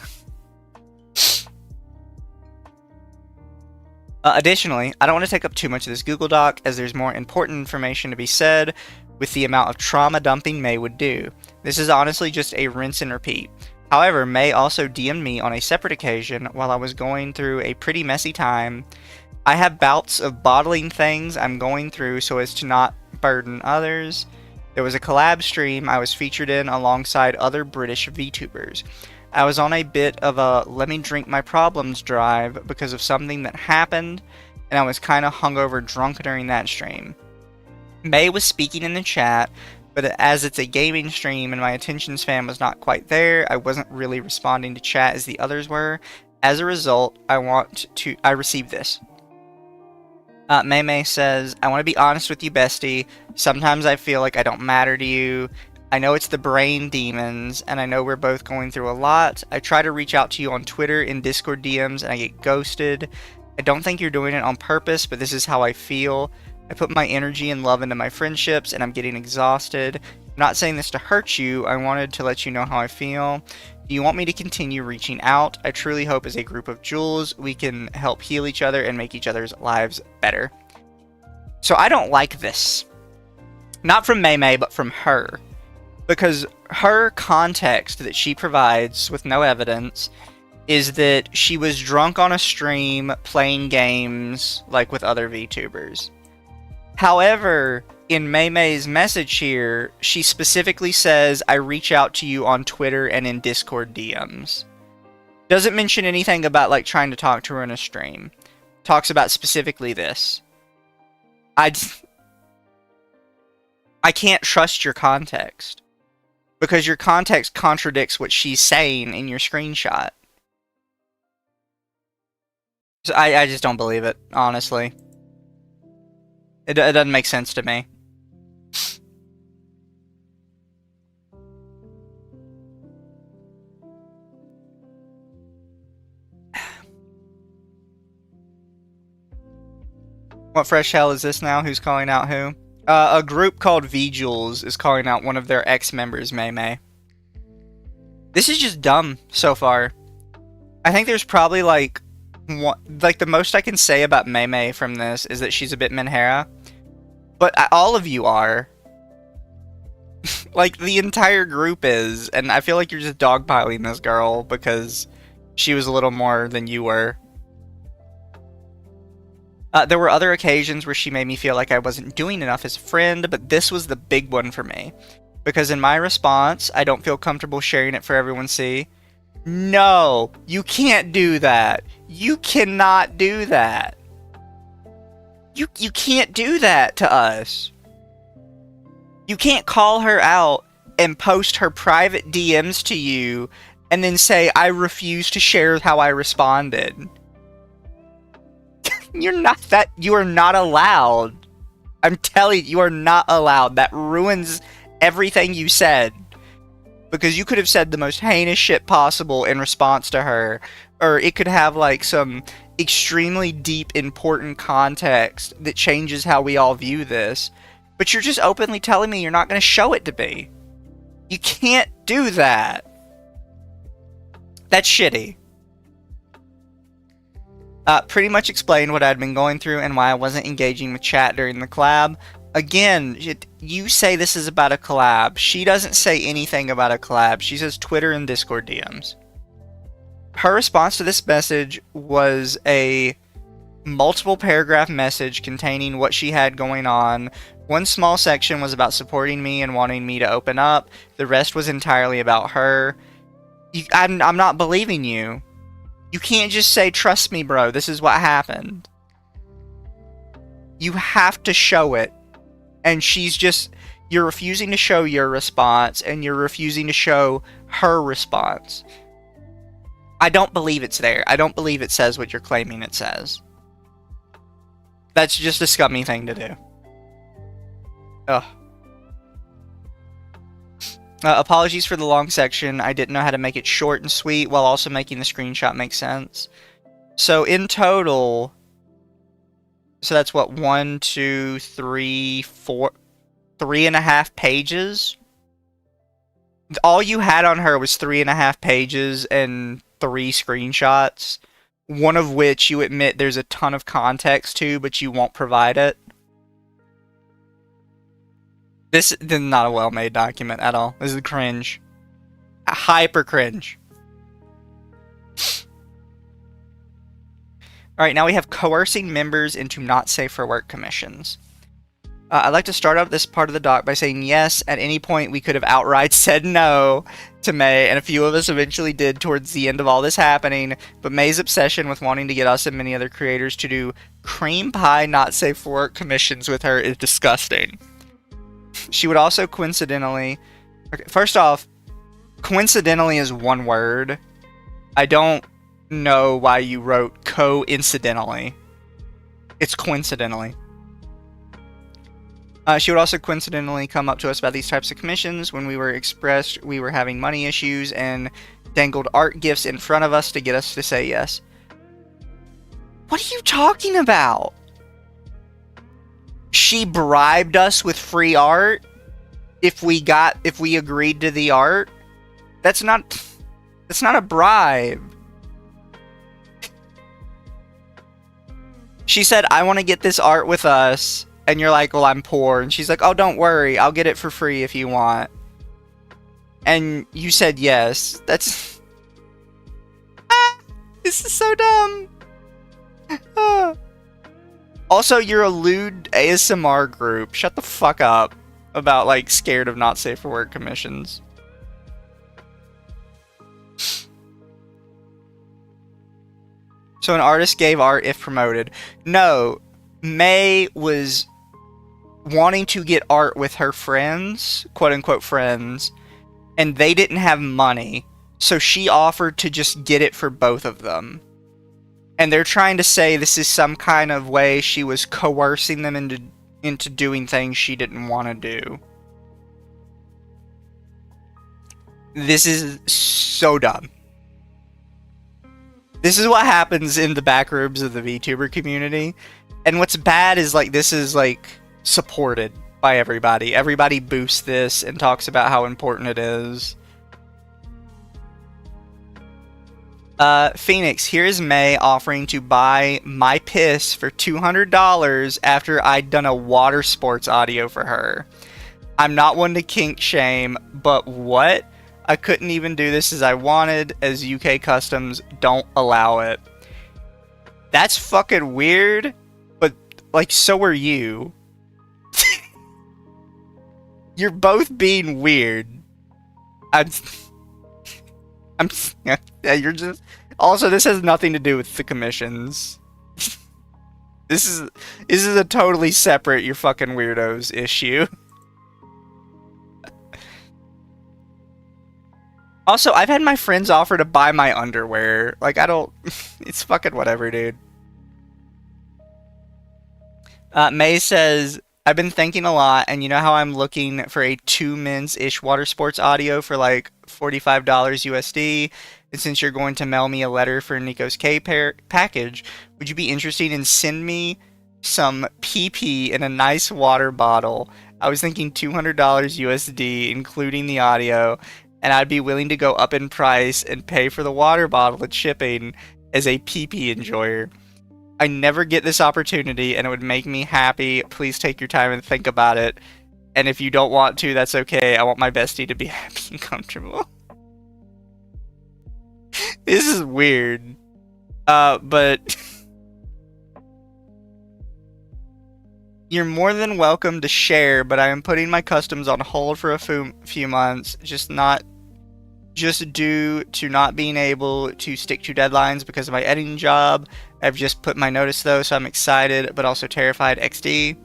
Speaker 1: Additionally, I don't want to take up too much of this Google Doc, as there's more important information to be said with the amount of trauma dumping May would do. This is honestly just a rinse and repeat. However, May also DM'd me on a separate occasion while I was going through a pretty messy time. I have bouts of bottling things I'm going through so as to not burden others. There was a collab stream I was featured in alongside other British VTubers. I was on a bit of a let me drink my problems drive because of something that happened, and I was kind of hungover drunk during that stream. May was speaking in the chat, but as it's a gaming stream and my attention span was not quite there, I wasn't really responding to chat as the others were. As a result, I received this. May says, I want to be honest with you, bestie. Sometimes I feel like I don't matter to you. I know it's the brain demons, and I know we're both going through a lot. I try to reach out to you on Twitter and Discord DMs, and I get ghosted. I don't think you're doing it on purpose, but this is how I feel. I put my energy and love into my friendships, and I'm getting exhausted. I'm not saying this to hurt you. I wanted to let you know how I feel. Do you want me to continue reaching out? I truly hope as a group of jewels, we can help heal each other and make each other's lives better. So I don't like this. Not from May, but from her. Because her context that she provides with no evidence is that she was drunk on a stream playing games like with other VTubers. However, in May's message here, she specifically says, I reach out to you on Twitter and in Discord DMs. Doesn't mention anything about like trying to talk to her in a stream. Talks about specifically this. I can't trust your context. Because your context contradicts what she's saying in your screenshot. So I just don't believe it, honestly. It doesn't make sense to me. What fresh hell is this now? Who's calling out who? A group called Vtuber is calling out one of their ex-members, May. This is just dumb so far. I think there's probably like the most I can say about May from this is that she's a bit Menhera. But all of you are. Like, the entire group is, and I feel like you're just dogpiling this girl because she was a little more than you were. There were other occasions where she made me feel like I wasn't doing enough as a friend, but this was the big one for me. Because in my response, I don't feel comfortable sharing it for everyone to see. No, you can't do that. You cannot do that. You can't do that to us. You can't call her out and post her private DMs to you and then say, I refuse to share how I responded. You are not allowed. I'm telling you, you are not allowed. That ruins everything you said. Because you could have said the most heinous shit possible in response to her. Or it could have like some extremely deep, important context that changes how we all view this. But you're just openly telling me you're not going to show it to me. You can't do that. That's shitty. Pretty much explained what I'd been going through and why I wasn't engaging with chat during the collab. Again, you say this is about a collab. She doesn't say anything about a collab. She says Twitter and Discord DMs. Her response to this message was a multiple paragraph message containing what she had going on. One small section was about supporting me and wanting me to open up. The rest was entirely about her. I'm not believing you. You can't just say, trust me, bro, this is what happened. You have to show it. And you're refusing to show your response, and you're refusing to show her response. I don't believe it's there. I don't believe it says what you're claiming it says. That's just a scummy thing to do. Ugh. Apologies for the long section. I didn't know how to make it short and sweet while also making the screenshot make sense. So in total, so that's what, 1, 2, 3, 4, 3.5 pages? All you had on her was 3.5 pages and 3 screenshots, one of which you admit there's a ton of context to, but you won't provide it. This is not a well-made document at all. This is cringe. Hyper cringe. Alright, now we have coercing members into not safe for work commissions. I'd like to start up this part of the doc by saying yes, at any point we could have outright said no to May, and a few of us eventually did towards the end of all this happening, but May's obsession with wanting to get us and many other creators to do cream pie not safe for work commissions with her is disgusting. She would also coincidentally... Okay, first off, coincidentally is one word. I don't know why you wrote coincidentally. It's coincidentally. She would also coincidentally come up to us about these types of commissions when we were expressed we were having money issues and dangled art gifts in front of us to get us to say yes. What are you talking about? She bribed us with free art if we agreed to the art? That's not a bribe. She said, I want to get this art with us. And you're like, well, I'm poor. And she's like, oh, don't worry. I'll get it for free if you want. And you said yes. That's... this is so dumb. Also, you're a lewd ASMR group. Shut the fuck up about, like, scared of not safe for work commissions. So an artist gave art if promoted. No, May was wanting to get art with her friends, quote-unquote friends, and they didn't have money, so she offered to just get it for both of them. And they're trying to say this is some kind of way she was coercing them into doing things she didn't want to do. This is so dumb. This is what happens in the back rooms of the VTuber community. And what's bad is, like, this is, like, supported by everybody. Everybody boosts this and talks about how important it is. Phoenix, here's May offering to buy my piss for $200 after I'd done a water sports audio for her. I'm not one to kink shame, but what? I couldn't even do this as I wanted, as UK customs don't allow it. That's fucking weird, but, like, so are you. You're both being weird. You're just... Also, this has nothing to do with the commissions. This is a totally separate you're fucking weirdos issue. Also, I've had my friends offer to buy my underwear. Like, I don't... It's fucking whatever, dude. May says, I've been thinking a lot, and you know how I'm looking for a 2 mins-ish water sports audio for, like, $45 USD? And since you're going to mail me a letter for Nico's K package, would you be interested in send me some PP in a nice water bottle? I was thinking $200 USD, including the audio, and I'd be willing to go up in price and pay for the water bottle and shipping as a PP enjoyer. I never get this opportunity, and it would make me happy. Please take your time and think about it. And if you don't want to, that's okay. I want my bestie to be happy and comfortable. This is weird. But... You're more than welcome to share, but I am putting my customs on hold for a few months. Just due to not being able to stick to deadlines because of my editing job. I've just put my notice though, so I'm excited, but also terrified. XD.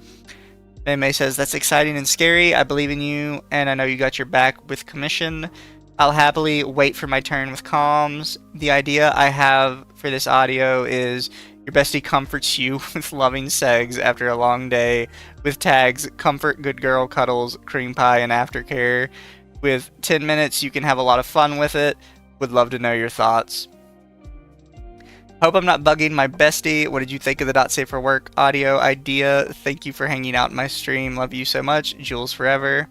Speaker 1: May says, that's exciting and scary. I believe in you, and I know you got your back with commission. I'll happily wait for my turn with comms. The idea I have for this audio is your bestie comforts you with loving segs after a long day with tags, comfort, good girl, cuddles, cream pie, and aftercare. with 10 minutes, you can have a lot of fun with it. Would love to know your thoughts. Hope I'm not bugging my bestie. What did you think of the Not Safe for Work audio idea? Thank you for hanging out in my stream. Love you so much. Jules forever.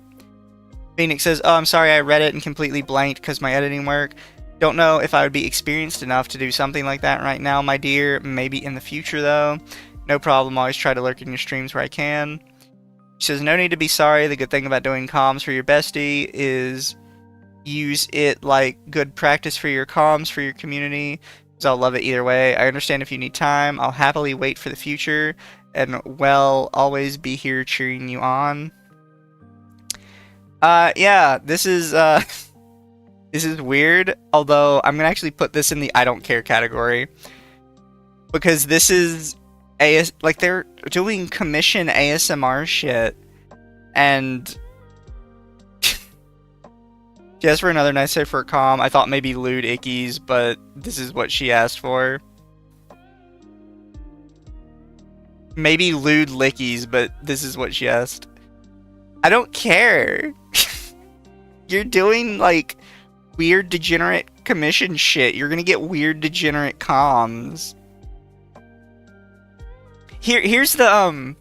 Speaker 1: Phoenix says, oh, I'm sorry I read it and completely blanked because my editing work. Don't know if I would be experienced enough to do something like that right now, my dear. Maybe in the future, though. No problem. Always try to lurk in your streams where I can. She says, no need to be sorry. The good thing about doing comms for your bestie is use it like good practice for your comms for your community. I'll love it either way. I understand if you need time. I'll happily wait for the future, and well, always be here cheering you on. Yeah, this is this is weird. Although I'm gonna actually put this in the I don't care category because this is like they're doing commission ASMR shit, and she asked for another nice day for a comm. I thought maybe lewd ickies, but this is what she asked for. Maybe lewd lickies, but this is what she asked. I don't care. You're doing, like, weird degenerate commission shit. You're gonna get weird degenerate comms. Here's the,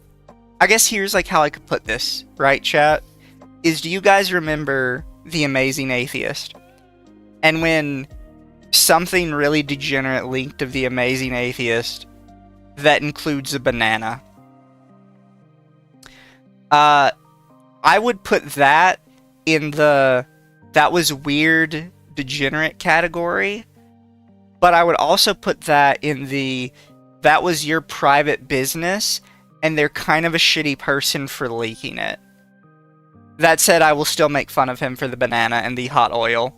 Speaker 1: I guess here's, like, how I could put this, right, chat? Is, do you guys remember The Amazing Atheist? And when something really degenerate leaked of The Amazing Atheist that includes a banana, I would put that in the that was weird degenerate category, but I would also put that in the that was your private business and they're kind of a shitty person for leaking it. That said, I will still make fun of him for the banana and the hot oil.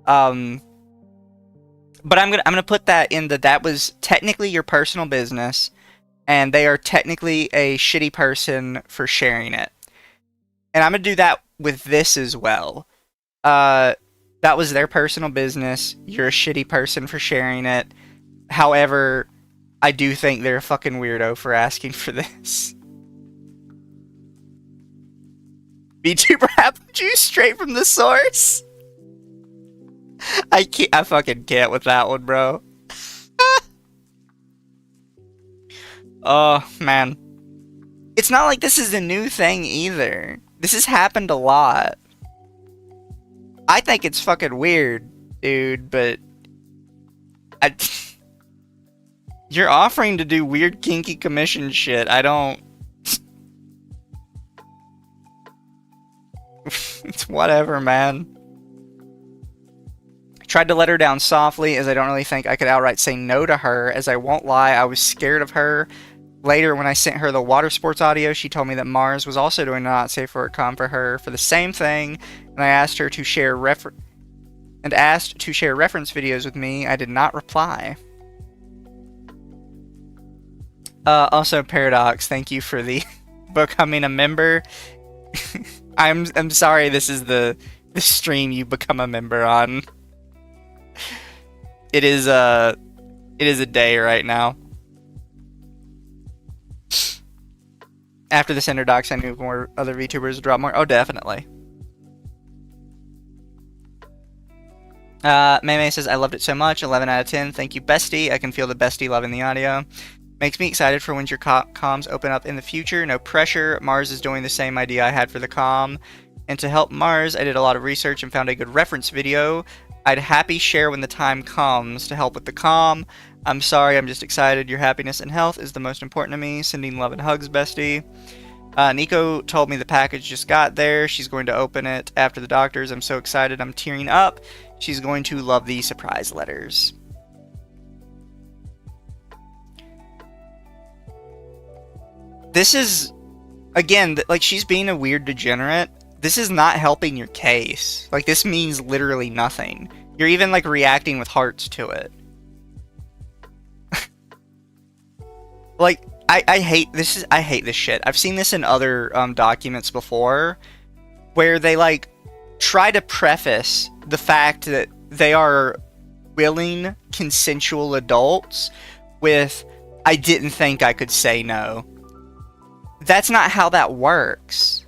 Speaker 1: But I'm gonna put that in that was technically your personal business, and they are technically a shitty person for sharing it. And I'm gonna do that with this as well. That was their personal business. You're a shitty person for sharing it. However, I do think they're a fucking weirdo for asking for this. Vtuber apple juice straight from the source. I fucking can't with that one, bro. Oh, man. It's not like this is a new thing either. This has happened a lot. I think it's fucking weird, dude, but you're offering to do weird kinky commission shit. I don't... It's whatever, man. I tried to let her down softly, as I don't really think I could outright say no to her, as I won't lie, I was scared of her. Later, when I sent her the water sports audio, she told me that Mars was also doing Not Safe for Work comm for her for the same thing, and I asked her to share reference videos with me. I did not reply. Also, Paradox, thank you for the becoming a member. I'm sorry this is the stream you become a member on. It is a day right now. After the Cinder Docs, I knew more other VTubers would drop more. Oh, definitely. Mei says, I loved it so much. 11 out of 10. Thank you, bestie. I can feel the bestie loving the audio. Makes me excited for when your comms open up in the future. No pressure. Mars is doing the same idea I had for the comm. And to help Mars, I did a lot of research and found a good reference video. I'd happy share when the time comes to help with the comm. I'm sorry, I'm just excited. Your happiness and health is the most important to me. Sending love and hugs, bestie. Nico told me the package just got there. She's going to open it after the doctors. I'm so excited. I'm tearing up. She's going to love the surprise letters. This is, again, like, she's being a weird degenerate. This is not helping your case. Like, this means literally nothing. You're even, like, reacting with hearts to it. Like, I hate this. I hate this shit. I've seen this in other documents before, where they, like, try to preface the fact that they are willing, consensual adults with, I didn't think I could say no. That's not how that works.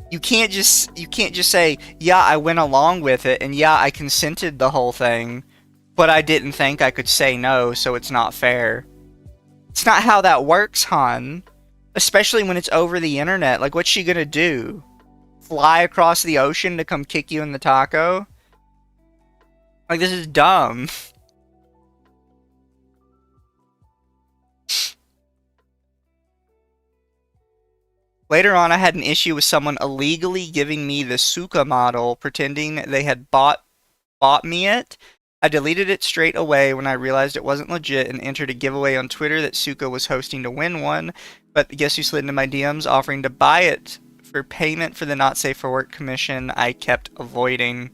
Speaker 1: You can't just say, yeah, I went along with it, and yeah, I consented the whole thing, but I didn't think I could say no, so it's not fair. It's not how that works, hon. Especially when it's over the internet. Like, what's she gonna do? Fly across the ocean to come kick you in the taco? Like, this is dumb. Later on, I had an issue with someone illegally giving me the Suka model, pretending they had bought me it. I deleted it straight away when I realized it wasn't legit and entered a giveaway on Twitter that Suka was hosting to win one, but guess who slid into my DMs offering to buy it for payment for the Not Safe for Work commission I kept avoiding.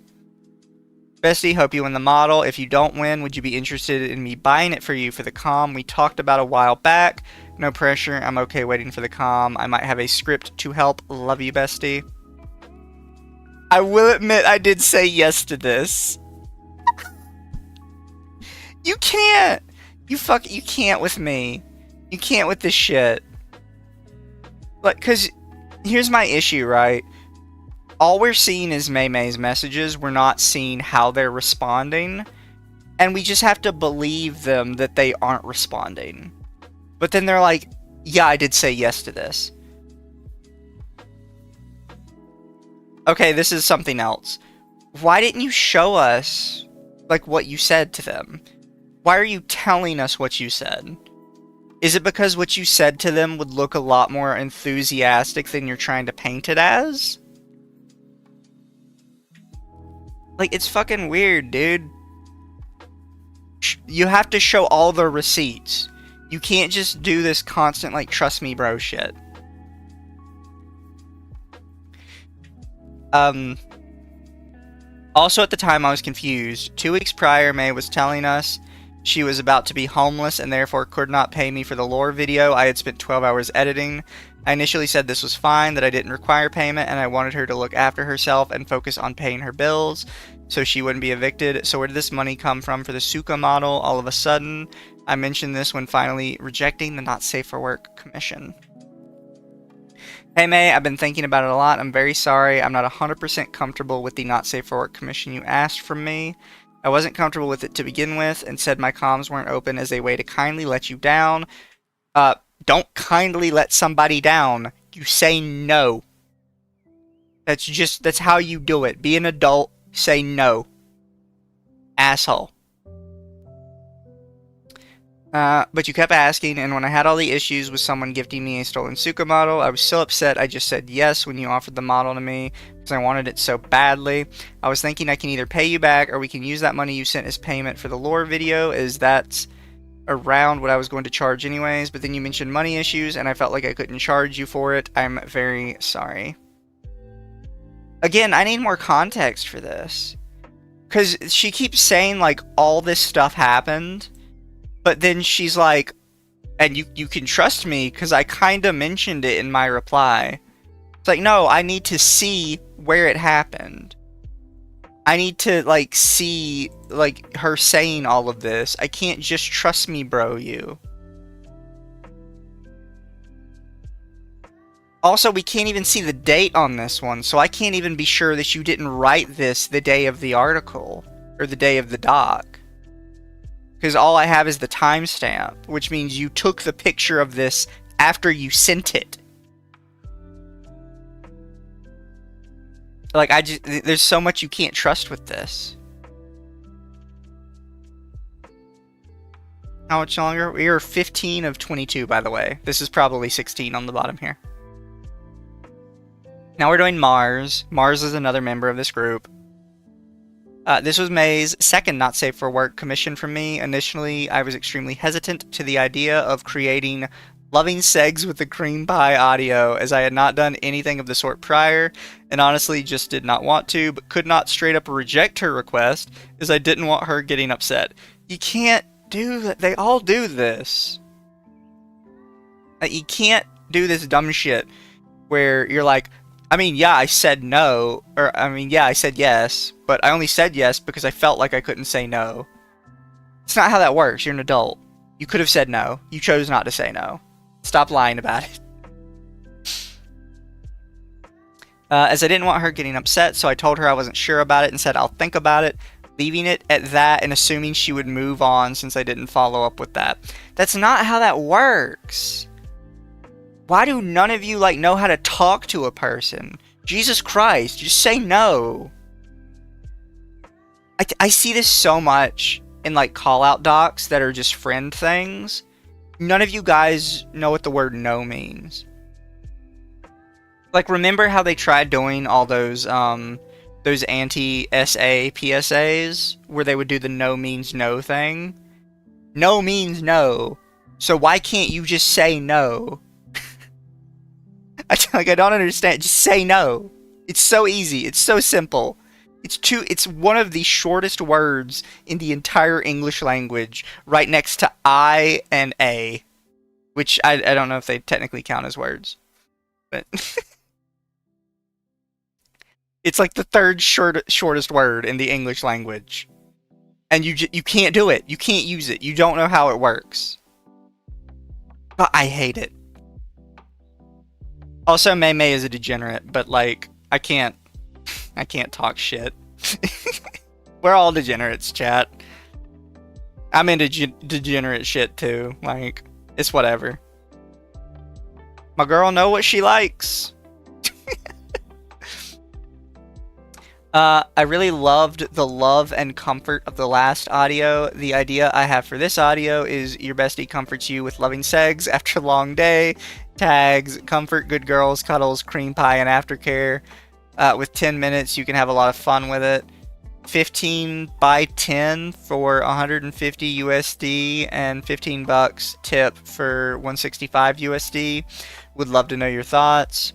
Speaker 1: Bestie, hope you win the model. If you don't win, would you be interested in me buying it for you for the comm we talked about a while back? No pressure. I'm okay waiting for the comm. I might have a script to help. Love you, bestie. I will admit I did say yes to this. You can't. You can't with me. You can't with this shit. Like, cause here's my issue, right? All we're seeing is May's messages. We're not seeing how they're responding. And we just have to believe them that they aren't responding. But then they're like, yeah, I did say yes to this. Okay, this is something else. Why didn't you show us, like, what you said to them? Why are you telling us what you said? Is it because what you said to them would look a lot more enthusiastic than you're trying to paint it as? Like, it's fucking weird, dude. You have to show all the receipts. You can't just do this constant, like, trust me bro shit. Also at the time I was confused. 2 weeks prior, May was telling us she was about to be homeless and therefore could not pay me for the lore video I had spent 12 hours editing. I initially said this was fine, that I didn't require payment, and I wanted her to look after herself and focus on paying her bills so she wouldn't be evicted. So where did this money come from for the Suka model all of a sudden? I mentioned this when finally rejecting the Not Safe for Work commission. Hey May, I've been thinking about it a lot. I'm very sorry. I'm not 100% comfortable with the Not Safe for Work commission you asked from me. I wasn't comfortable with it to begin with and said my comms weren't open as a way to kindly let you down. Don't kindly let somebody down. You say no. That's how you do it. Be an adult, say no. Asshole. But you kept asking, and when I had all the issues with someone gifting me a stolen Suka model, I was so upset I just said yes when you offered the model to me, because I wanted it so badly. I was thinking I can either pay you back, or we can use that money you sent as payment for the lore video, as that's around what I was going to charge anyways, but then you mentioned money issues, and I felt like I couldn't charge you for it. I'm very sorry. Again, I need more context for this. Because she keeps saying, like, all this stuff happened, but then she's like, and you can trust me because I kind of mentioned it in my reply. It's like, no, I need to see where it happened. I need to, like, see, like, her saying all of this. I can't just trust me, bro, you. Also, we can't even see the date on this one, so I can't even be sure that you didn't write this the day of the article, or the day of the doc. Because all I have is the timestamp, which means you took the picture of this after you sent it. Like, there's so much you can't trust with this. How much longer? We are 15 of 22, by the way. This is probably 16 on the bottom here. Now we're doing Mars. Mars is another member of this group. This was May's second Not Safe for Work commission from me. Initially, I was extremely hesitant to the idea of creating Loving Segs with the Cream Pie audio, as I had not done anything of the sort prior, and honestly just did not want to, but could not straight up reject her request, as I didn't want her getting upset. You can't do that. They all do this. You can't do this dumb shit where you're like, I mean, yeah, I said no, or I mean, yeah, I said yes, but I only said yes because I felt like I couldn't say no. It's not how that works. You're an adult. You could have said no. You chose not to say no. Stop lying about it. As I didn't want her getting upset, so I told her I wasn't sure about it and said I'll think about it, leaving it at that and assuming she would move on since I didn't follow up with that. That's not how that works. Why do none of you, like, know how to talk to a person? Jesus Christ, just say no. I see this so much in, like, call-out docs that are just friend things. None of you guys know what the word no means. Like, remember how they tried doing all those anti-SA PSAs where they would do the no means no thing? No means no. So why can't you just say no? I don't understand. Just say no. It's so easy. It's so simple. It's one of the shortest words in the entire English language, right next to I and A, which I don't know if they technically count as words, but it's like the third shortest word in the English language, and you can't do it. You can't use it. You don't know how it works. But I hate it. Also, Mei Mei is a degenerate, but like I can't talk shit. We're all degenerates, chat. I'm into degenerate shit too. Like, it's whatever. My girl know what she likes. I really loved the love and comfort of the last audio. The idea I have for this audio is your bestie comforts you with loving segs after a long day. Tags, comfort, good girls, cuddles, cream pie, and aftercare. With 10 minutes, you can have a lot of fun with it. 15 by 10 for 150 USD and $15 tip for 165 USD. Would love to know your thoughts.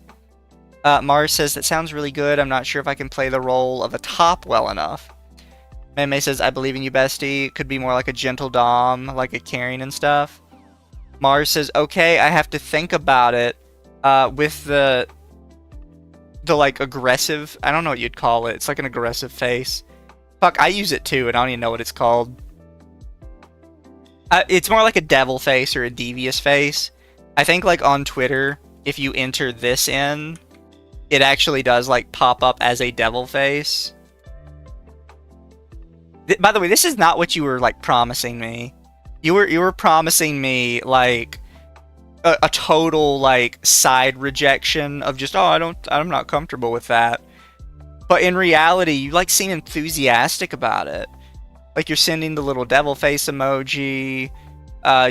Speaker 1: Mars says, that sounds really good. I'm not sure if I can play the role of a top well enough. Mei says, I believe in you, bestie. Could be more like a gentle dom, like a caring and stuff. Mars says, okay, I have to think about it. With the like aggressive, I don't know what you'd call it. It's like an aggressive face. Fuck, I use it too, and I don't even know what it's called. It's more like a devil face or a devious face. I think like on Twitter, if you enter this in, it actually does like pop up as a devil face. By the way, this is not what you were like promising me. You were promising me like a total like side rejection of just, oh, I'm not comfortable with that. But in reality, you like seem enthusiastic about it. Like you're sending the little devil face emoji.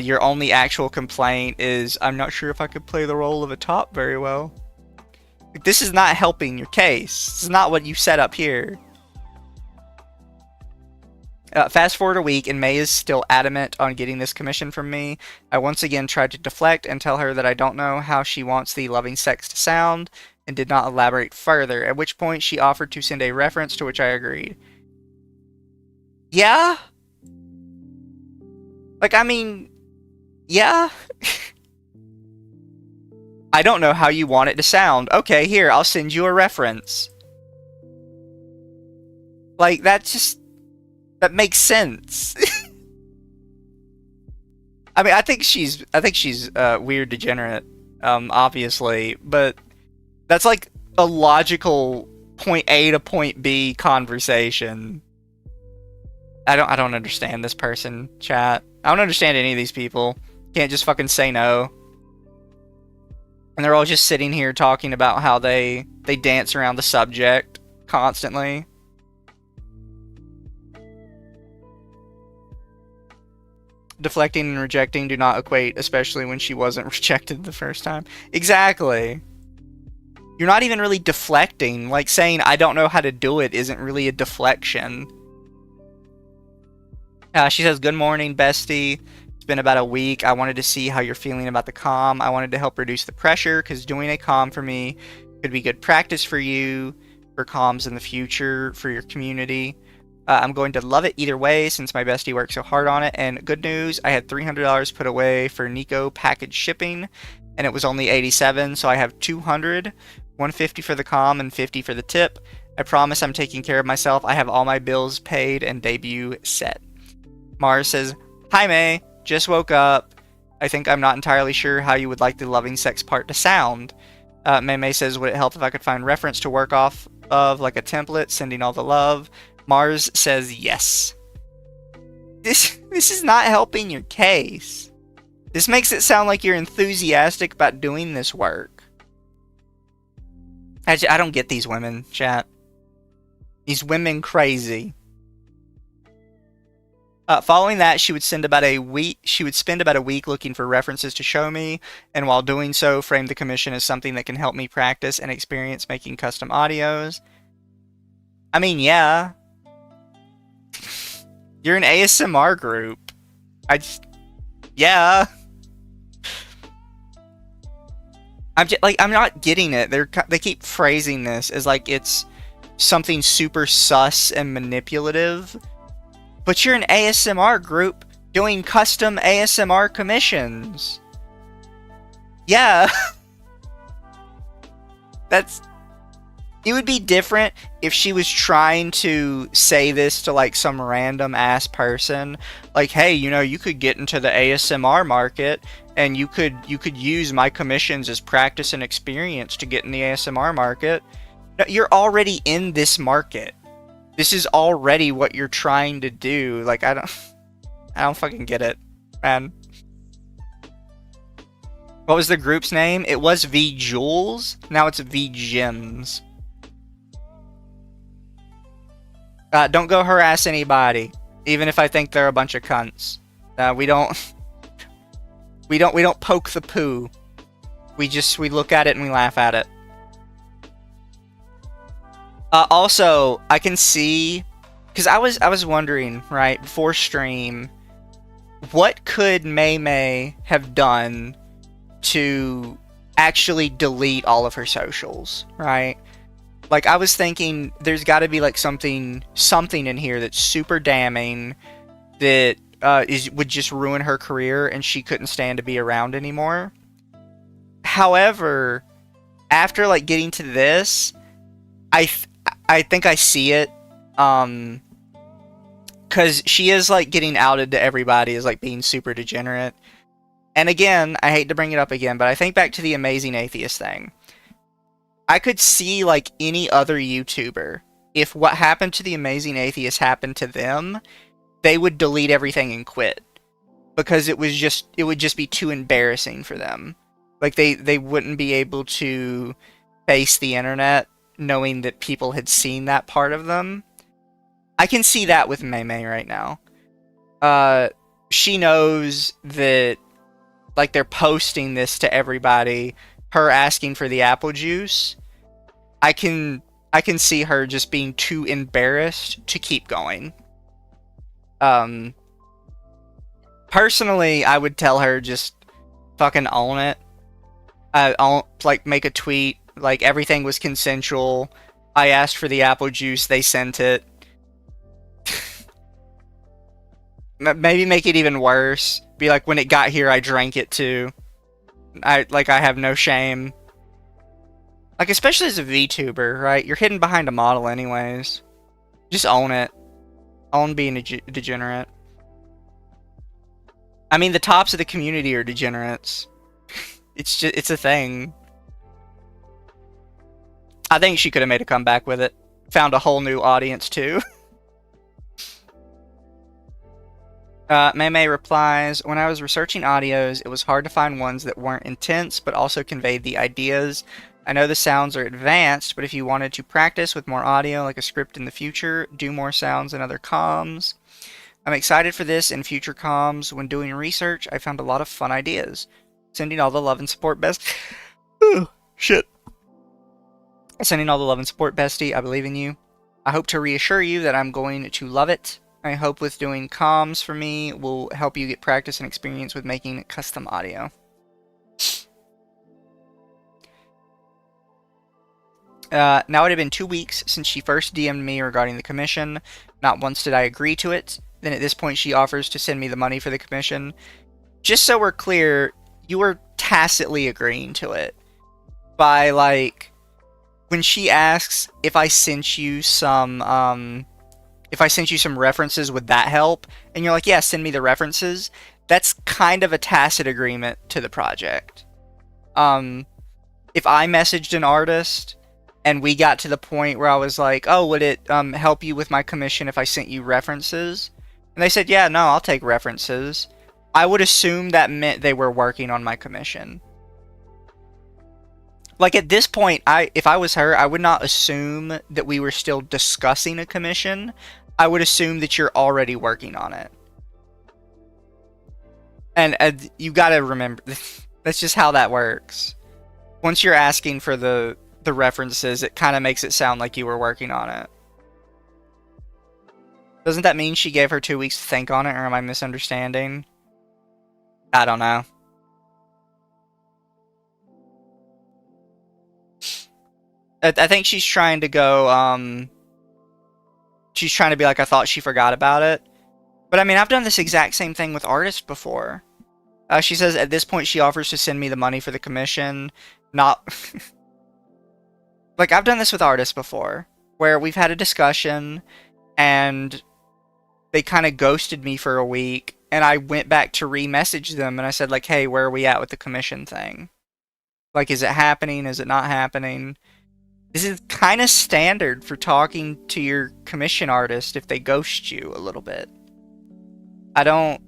Speaker 1: Your only actual complaint is, I'm not sure if I could play the role of a top very well. Like, this is not helping your case. This is not what you set up here. Fast forward a week, and May is still adamant on getting this commission from me. I once again tried to deflect and tell her that I don't know how she wants the loving sex to sound, and did not elaborate further, at which point she offered to send a reference, to which I agreed. Yeah? Like, I mean, yeah? I don't know how you want it to sound. Okay, here, I'll send you a reference. Like, that makes sense. I mean, I think she's weird degenerate, obviously, but that's like a logical point A to point B conversation. I don't understand this person, chat. I don't understand any of these people. Can't just fucking say no. And they're all just sitting here talking about how they dance around the subject constantly. Deflecting and rejecting do not equate, especially when she wasn't rejected the first time. Exactly. You're not even really deflecting. Like saying, I don't know how to do it isn't really a deflection. She says, good morning, bestie. It's been about a week. I wanted to see how you're feeling about the comm. I wanted to help reduce the pressure, because doing a comm for me could be good practice for you, for comms in the future, for your community. I'm going to love it either way, since my bestie worked so hard on it. And good news, I had $300 put away for Nico package shipping, and it was only $87, so I have $200, $150 for the comm and $50 for the tip. I promise I'm taking care of myself. I have all my bills paid and debut set. Mars says, hi May, just woke up. I think I'm not entirely sure how you would like the loving sex part to sound. Mei says, would it help if I could find reference to work off of, like a template, sending all the love? Mars says yes. This is not helping your case. This makes it sound like you're enthusiastic about doing this work. I don't get these women, chat. These women crazy. Following that, she would spend about a week looking for references to show me, and while doing so, frame the commission as something that can help me practice and experience making custom audios. I mean, yeah. You're an ASMR group. Yeah. I'm not getting it. They keep phrasing this as like it's something super sus and manipulative. But you're an ASMR group doing custom ASMR commissions. Yeah. It would be different if she was trying to say this to like some random ass person. Like, hey, you know, you could get into the ASMR market and you could use my commissions as practice and experience to get in the ASMR market. No, you're already in this market. This is already what you're trying to do. Like, I don't fucking get it, man. What was the group's name? It was V Jules. Now it's V Gems. Don't go harass anybody, even if I think they're a bunch of cunts. We don't poke the poo. We look at it and we laugh at it. Also, I can see, because I was wondering, right, before stream, what could Mei have done to actually delete all of her socials, right? Like, I was thinking there's got to be like something in here that's super damning that would just ruin her career and she couldn't stand to be around anymore. However, after like getting to this, I think I see it, because she is like getting outed to everybody as like being super degenerate. And again, I hate to bring it up again, but I think back to the Amazing Atheist thing. I could see like any other YouTuber, if what happened to the Amazing Atheist happened to them, they would delete everything and quit, because it would just be too embarrassing for them. Like they wouldn't be able to face the internet knowing that people had seen that part of them. I can see that with Mei right now. She knows that, like, they're posting this to everybody, her asking for the apple juice. I can see her just being too embarrassed to keep going. Personally, I would tell her just fucking own it. Like, make a tweet. Like, everything was consensual. I asked for the apple juice. They sent it. Maybe make it even worse. Be like, when it got here, I drank it too. I have no shame. Like, especially as a VTuber, right? You're hidden behind a model anyways. Just own it. Own being a degenerate. I mean, the tops of the community are degenerates. It's a thing. I think she could have made a comeback with it. Found a whole new audience, too. Mei replies, when I was researching audios, it was hard to find ones that weren't intense, but also conveyed the ideas. I know the sounds are advanced, but if you wanted to practice with more audio, like a script in the future, do more sounds and other comms. I'm excited for this and future comms. When doing research, I found a lot of fun ideas. Sending all the love and support, best. Ooh, shit. Sending all the love and support, bestie. I believe in you. I hope to reassure you that I'm going to love it. I hope with doing comms for me will help you get practice and experience with making custom audio. Now it had been 2 weeks since she first DM'd me regarding the commission. Not once did I agree to it. Then at this point she offers to send me the money for the commission. Just so we're clear, you were tacitly agreeing to it. By, like, when she asks if I sent you some references, would that help? And you're like, yeah, send me the references. That's kind of a tacit agreement to the project. if I messaged an artist and we got to the point where I was like, oh, would it help you with my commission if I sent you references? And they said, yeah, no, I'll take references. I would assume that meant they were working on my commission. Like, at this point, if I was her, I would not assume that we were still discussing a commission. I would assume that you're already working on it. And you gotta remember, that's just how that works. Once you're asking for the references, it kind of makes it sound like you were working on it. Doesn't that mean she gave her 2 weeks to think on it, or am I misunderstanding? I don't know. I think she's trying to go, she's trying to be like, I thought she forgot about it. But I mean, I've done this exact same thing with artists before. She says at this point she offers to send me the money for the commission. Not... Like, I've done this with artists before, where we've had a discussion, and they kind of ghosted me for a week, and I went back to re-message them, and I said, like, hey, where are we at with the commission thing? Like, is it happening? Is it not happening? This is kind of standard for talking to your commission artist if they ghost you a little bit. I don't...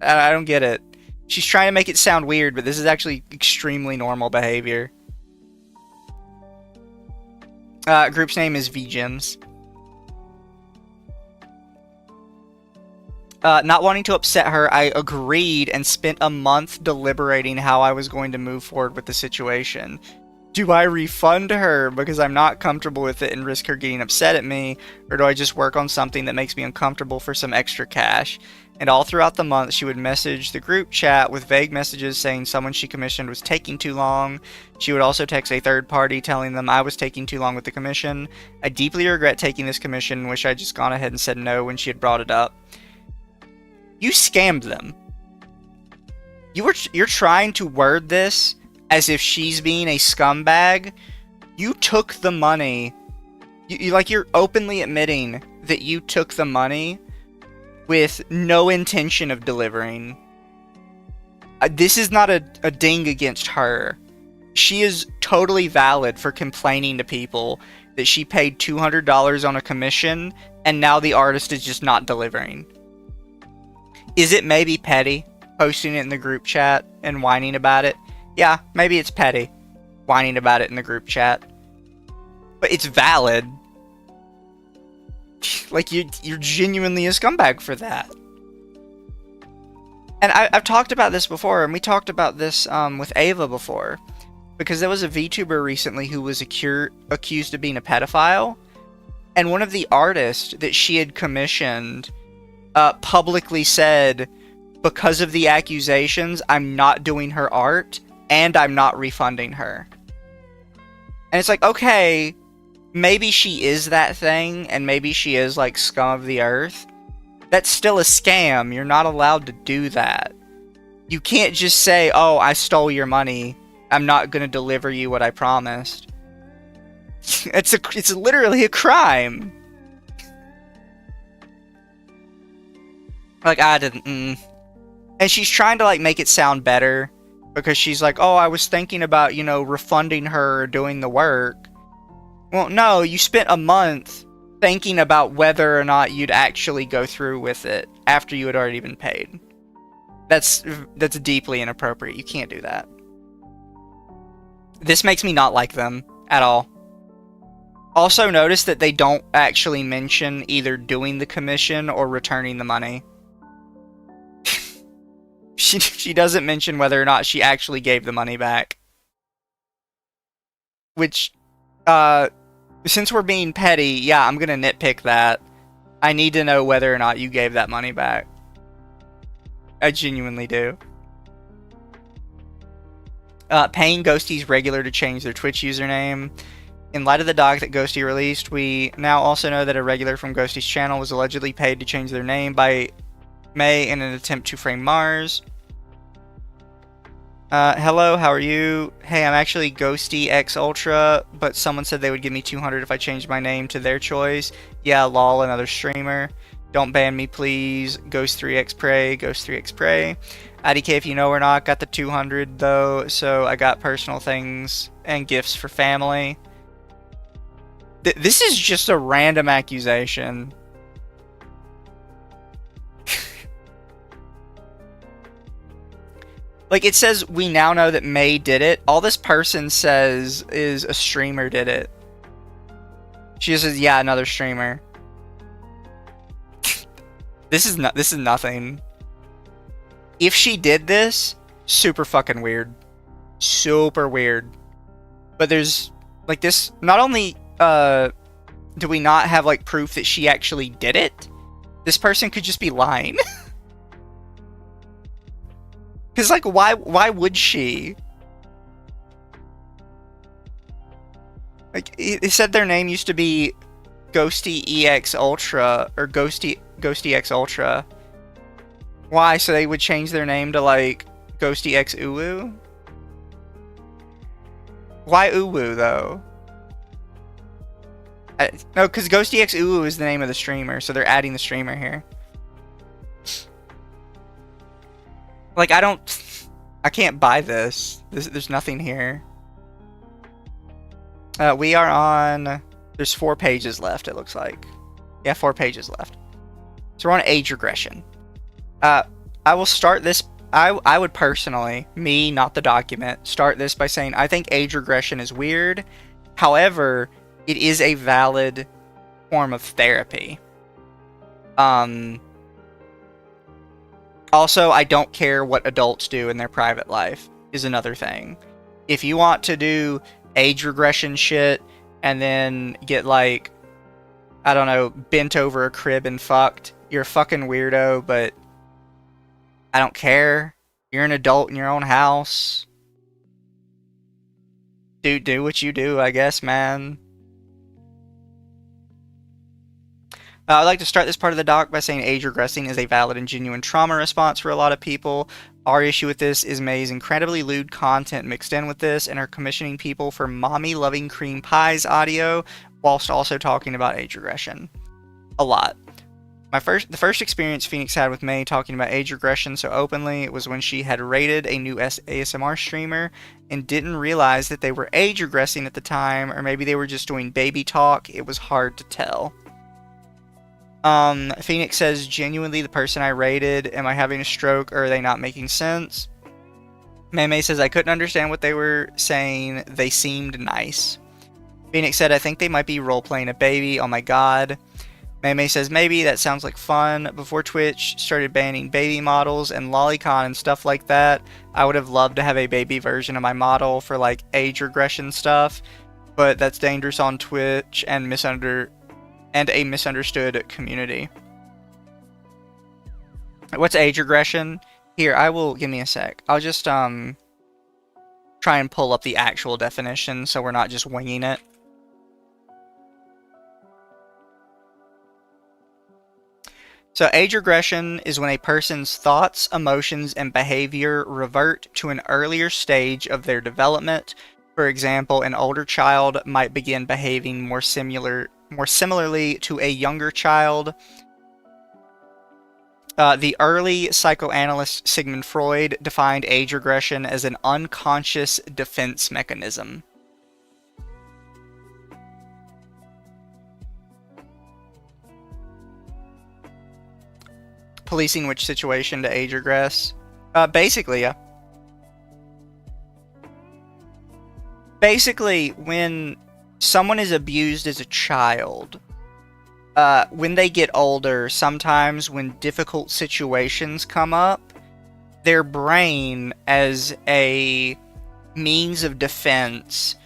Speaker 1: I don't get it. She's trying to make it sound weird, but this is actually extremely normal behavior. Group's name is VGems. Not wanting to upset her, I agreed and spent a month deliberating how I was going to move forward with the situation. Do I refund her because I'm not comfortable with it and risk her getting upset at me, or do I just work on something that makes me uncomfortable for some extra cash? And all throughout the month, she would message the group chat with vague messages saying someone she commissioned was taking too long. She would also text a third party telling them I was taking too long with the commission. I deeply regret taking this commission, wish I'd just gone ahead and said no when she had brought it up. You scammed them. You're trying to word this as if she's being a scumbag. You took the money. You're openly admitting that you took the money with no intention of delivering. This is not a ding against her. She is totally valid for complaining to people that she paid $200 on a commission and now the artist is just not delivering. Is it maybe petty, posting it in the group chat and whining about it? Yeah, maybe it's petty, whining about it in the group chat. But it's valid. Like, you're genuinely a scumbag for that. And I've talked about this before, and we talked about this with Ava before. Because there was a VTuber recently who was accused of being a pedophile. And one of the artists that she had commissioned publicly said, because of the accusations, I'm not doing her art, and I'm not refunding her. And it's like, okay, maybe she is that thing, and maybe she is, like, scum of the earth. That's still a scam. You're not allowed to do that. You can't just say, oh, I stole your money. I'm not gonna deliver you what I promised. It's literally a crime. Like, I didn't... And she's trying to, like, make it sound better. Because she's like, oh, I was thinking about, you know, refunding her or doing the work. Well, no, you spent a month thinking about whether or not you'd actually go through with it after you had already been paid. That's deeply inappropriate. You can't do that. This makes me not like them at all. Also, notice that they don't actually mention either doing the commission or returning the money. She doesn't mention whether or not she actually gave the money back. Which, since we're being petty, yeah, I'm gonna nitpick that. I need to know whether or not you gave that money back. I genuinely do. Paying Ghosties regular to change their Twitch username. In light of the doc that Ghosty released, we now also know that a regular from Ghosty's channel was allegedly paid to change their name by May in an attempt to frame Mars. Hello, how are you? Hey, I'm actually Ghosty X Ultra, but someone said they would give me 200 if I changed my name to their choice. Yeah, lol, another streamer. Don't ban me, please. Ghost3x Pray, Ghost3x Pray. IDK, if you know or not, got the 200 though, so I got personal things and gifts for family. This is just a random accusation. Like, it says, we now know that May did it. All this person says is a streamer did it. She just says, yeah, another streamer. This is nothing. If she did this, super fucking weird. Super weird. But there's, like, this, not only, do we not have, like, proof that she actually did it, this person could just be lying. Because, like, why would she? Like, it said their name used to be Ghosty EX Ultra, or Ghosty X Ultra. Why? So they would change their name to, like, Ghosty X Uwu? Why Uwu, though? No, because Ghosty X Uwu is the name of the streamer, so they're adding the streamer here. Like, I can't buy this. There's nothing here. We are on, there's 4 pages left, it looks like. Yeah, 4 pages left. So we're on age regression. I will start this, I would personally, me, not the document, start this by saying, I think age regression is weird. However, it is a valid form of therapy. Also, I don't care what adults do in their private life, is another thing. If you want to do age regression shit, and then get, like, I don't know, bent over a crib and fucked, you're a fucking weirdo, but I don't care. You're an adult in your own house. Do what you do, I guess, man. I'd like to start this part of the doc by saying age regressing is a valid and genuine trauma response for a lot of people. Our issue with this is May's incredibly lewd content mixed in with this, and her commissioning people for mommy loving cream pies audio, whilst also talking about age regression. A lot. The first experience Phoenix had with May talking about age regression so openly was when she had rated a new ASMR streamer and didn't realize that they were age regressing at the time, or maybe they were just doing baby talk. It was hard to tell. Phoenix says, genuinely, the person I rated, am I having a stroke or are they not making sense? May says, I couldn't understand what they were saying. They seemed nice. Phoenix said, I think they might be role-playing a baby. Oh my god. May says, maybe, that sounds like fun. Before Twitch started banning baby models and lolicon and stuff like that, I would have loved to have a baby version of my model for, like, age regression stuff, but that's dangerous on Twitch and a misunderstood community. What's age regression? Here, give me a sec. I'll just, try and pull up the actual definition so we're not just winging it. So age regression is when a person's thoughts, emotions, and behavior revert to an earlier stage of their development. For example, an older child might begin behaving more similarly to a younger child. The early psychoanalyst Sigmund Freud defined age regression as an unconscious defense mechanism. Policing which situation to age regress? Basically, yeah. Basically, when someone is abused as a child, when they get older, sometimes when difficult situations come up, their brain, as a means of defense,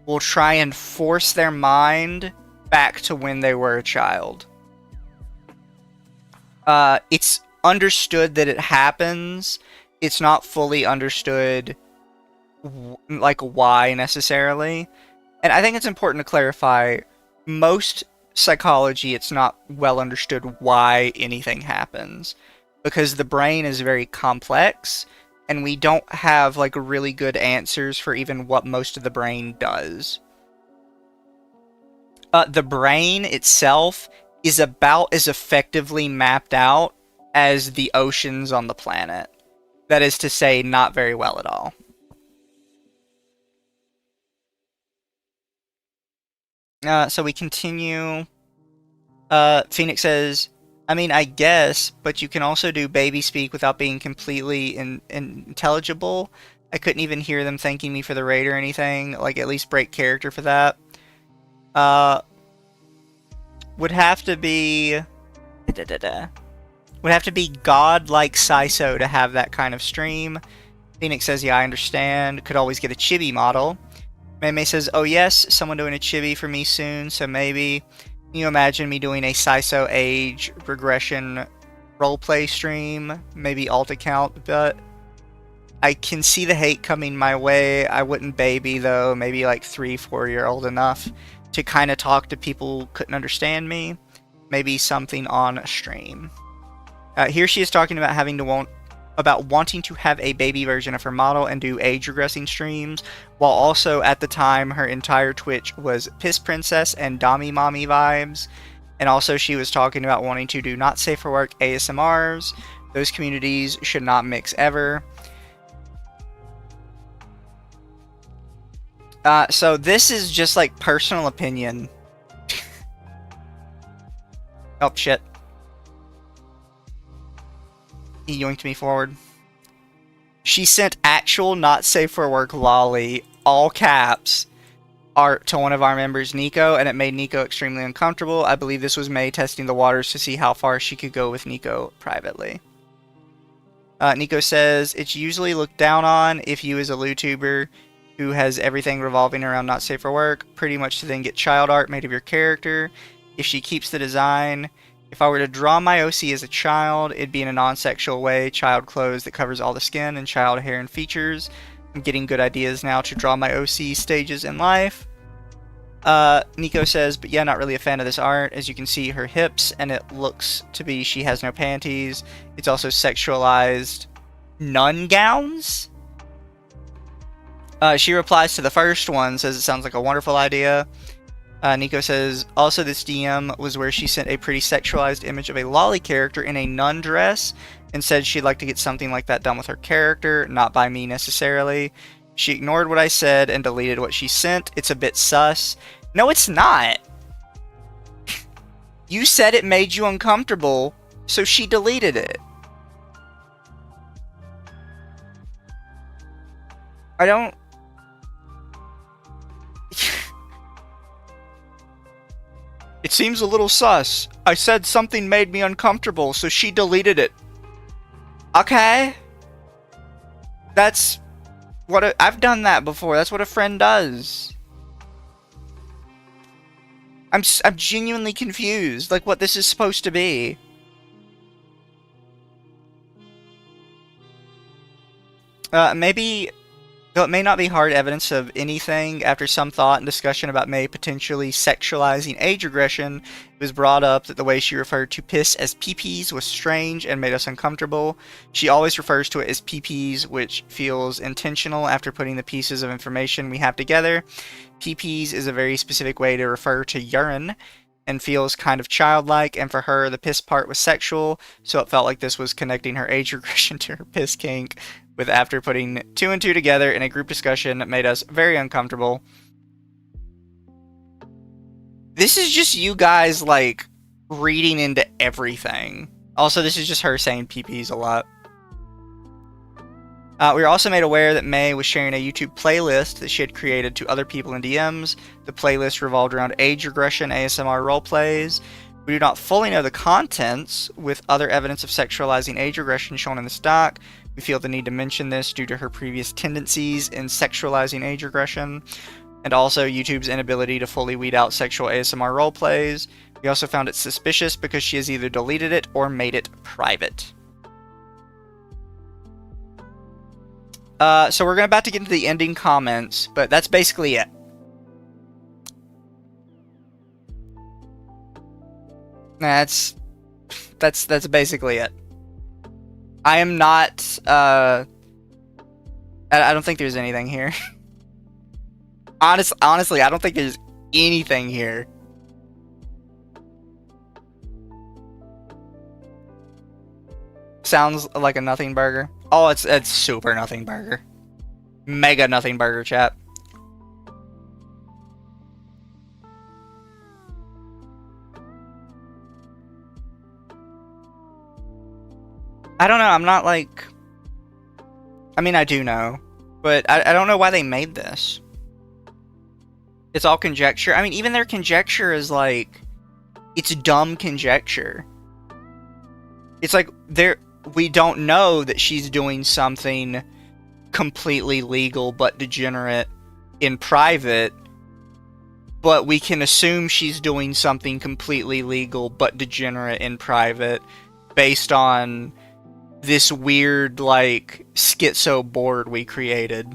Speaker 1: will try and force their mind back to when they were a child. It's understood that it happens. It's not fully understood, like, why necessarily. And I think it's important to clarify, most psychology, it's not well understood why anything happens. Because the brain is very complex, and we don't have, like, really good answers for even what most of the brain does. The brain itself is about as effectively mapped out as the oceans on the planet. That is to say, not very well at all. So we continue. Phoenix says, I mean, I guess, but you can also do baby speak without being completely intelligible. I couldn't even hear them thanking me for the raid or anything. Like, at least break character for that. Would have to be... Would have to be godlike Syso to have that kind of stream. Phoenix says, yeah, I understand. Could always get a chibi model. Mei says, oh yes, someone doing a chibi for me soon, so maybe. Can you imagine me doing a Syso age regression roleplay stream? Maybe alt account, but I can see the hate coming my way. I wouldn't baby though, maybe like 3-4 year old enough to kind of talk to people who couldn't understand me. Maybe something on a stream. Here she is talking about wanting to have a baby version of her model and do age regressing streams, while also at the time her entire Twitch was Piss Princess and Dommy Mommy vibes. And also she was talking about wanting to do not safe for work ASMRs. Those communities should not mix ever. So this is just like personal opinion. Oh shit. He yoinked me forward. She sent actual not safe for work lolly, all caps, art to one of our members, Nico, and it made Nico extremely uncomfortable. I believe this was May testing the waters to see how far she could go with Nico privately. Nico says, it's usually looked down on if you as a Vtuber who has everything revolving around not safe for work, pretty much to then get child art made of your character. If she keeps the design... If I were to draw my OC as a child, it'd be in a non-sexual way, child clothes that covers all the skin, and child hair and features. I'm getting good ideas now to draw my OC stages in life. Nico says, but yeah, not really a fan of this art. As you can see, her hips, and it looks to be she has no panties. It's also sexualized nun gowns. She replies to the first one, says it sounds like a wonderful idea. Nico says, also this DM was where she sent a pretty sexualized image of a lolly character in a nun dress and said she'd like to get something like that done with her character, not by me necessarily. She ignored what I said and deleted what she sent. It's a bit sus. No, it's not. You said it made you uncomfortable, so she deleted it. I don't... It seems a little sus. I said something made me uncomfortable, so she deleted it. Okay. That's what I've done that before. That's what a friend does. I'm genuinely confused, like what this is supposed to be. Maybe... Though it may not be hard evidence of anything, after some thought and discussion about May potentially sexualizing age regression, it was brought up that the way she referred to piss as peepees was strange and made us uncomfortable. She always refers to it as peepees, which feels intentional after putting the pieces of information we have together. Peepees is a very specific way to refer to urine, and feels kind of childlike, and for her, the piss part was sexual, so it felt like this was connecting her age regression to her piss kink. With after putting 2 and 2 together in a group discussion that made us very uncomfortable. This is just you guys, like, reading into everything. Also, this is just her saying PPs a lot. We were also made aware that May was sharing a YouTube playlist that she had created to other people in DMs. The playlist revolved around age regression ASMR roleplays. We do not fully know the contents, with other evidence of sexualizing age regression shown in this doc. We feel the need to mention this due to her previous tendencies in sexualizing age regression, and also YouTube's inability to fully weed out sexual ASMR roleplays. We also found it suspicious because she has either deleted it or made it private. So we're about to get into the ending comments, but that's basically it. That's basically it. I am not, I don't think there's anything here. Honestly, I don't think there's anything here. Sounds like a nothing burger. Oh, it's super nothing burger. Mega nothing burger, chat. I don't know, I'm not like... I mean, I do know, but I don't know why they made this. It's all conjecture. I mean, even their conjecture is like... It's dumb conjecture. It's like, we don't know that she's doing something completely legal but degenerate in private, but we can assume she's doing something completely legal but degenerate in private based on this weird, like, schizo board we created.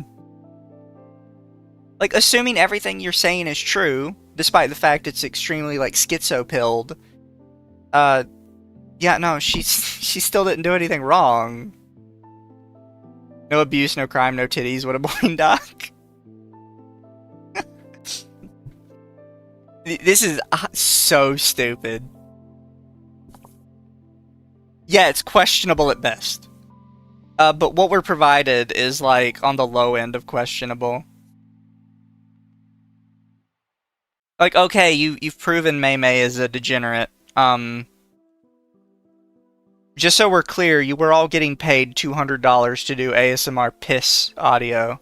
Speaker 1: Like, assuming everything you're saying is true, despite the fact it's extremely, like, schizo-pilled, yeah, no, she still didn't do anything wrong. No abuse, no crime, no titties, what a boring doc. This is so stupid. Yeah, it's questionable at best. But what we're provided is, like, on the low end of questionable. Like, okay, you've proven Mei Mei is a degenerate. Just so we're clear, you were all getting paid $200 to do ASMR piss audio.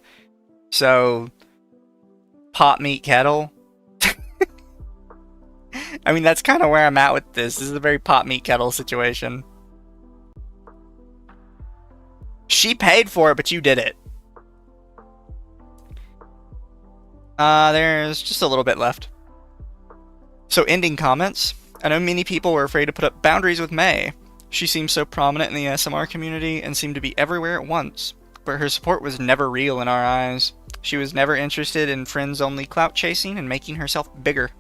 Speaker 1: So, pot meat kettle. I mean, that's kind of where I'm at with this. This is a very pot meat kettle situation. She paid for it, but you did it. There's just a little bit left. So, ending comments. I know many people were afraid to put up boundaries with Mei. She seemed so prominent in the ASMR community and seemed to be everywhere at once, but her support was never real in our eyes. She was never interested in friends-only clout chasing and making herself bigger.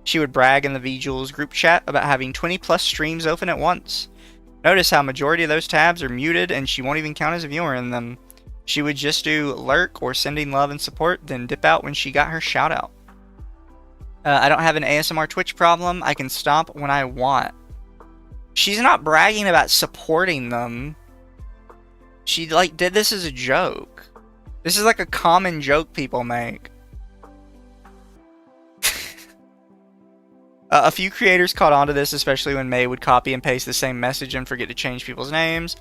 Speaker 1: She would brag in the VJules group chat about having 20+ streams open at once. Notice how majority of those tabs are muted and she won't even count as a viewer in them. She would just do lurk or sending love and support, then dip out when she got her shout out. I don't have an ASMR Twitch problem. I can stop when I want. She's not bragging about supporting them. She, like, did this as a joke. This is like a common joke people make. A few creators caught on to this, especially when Mei would copy and paste the same message and forget to change people's names.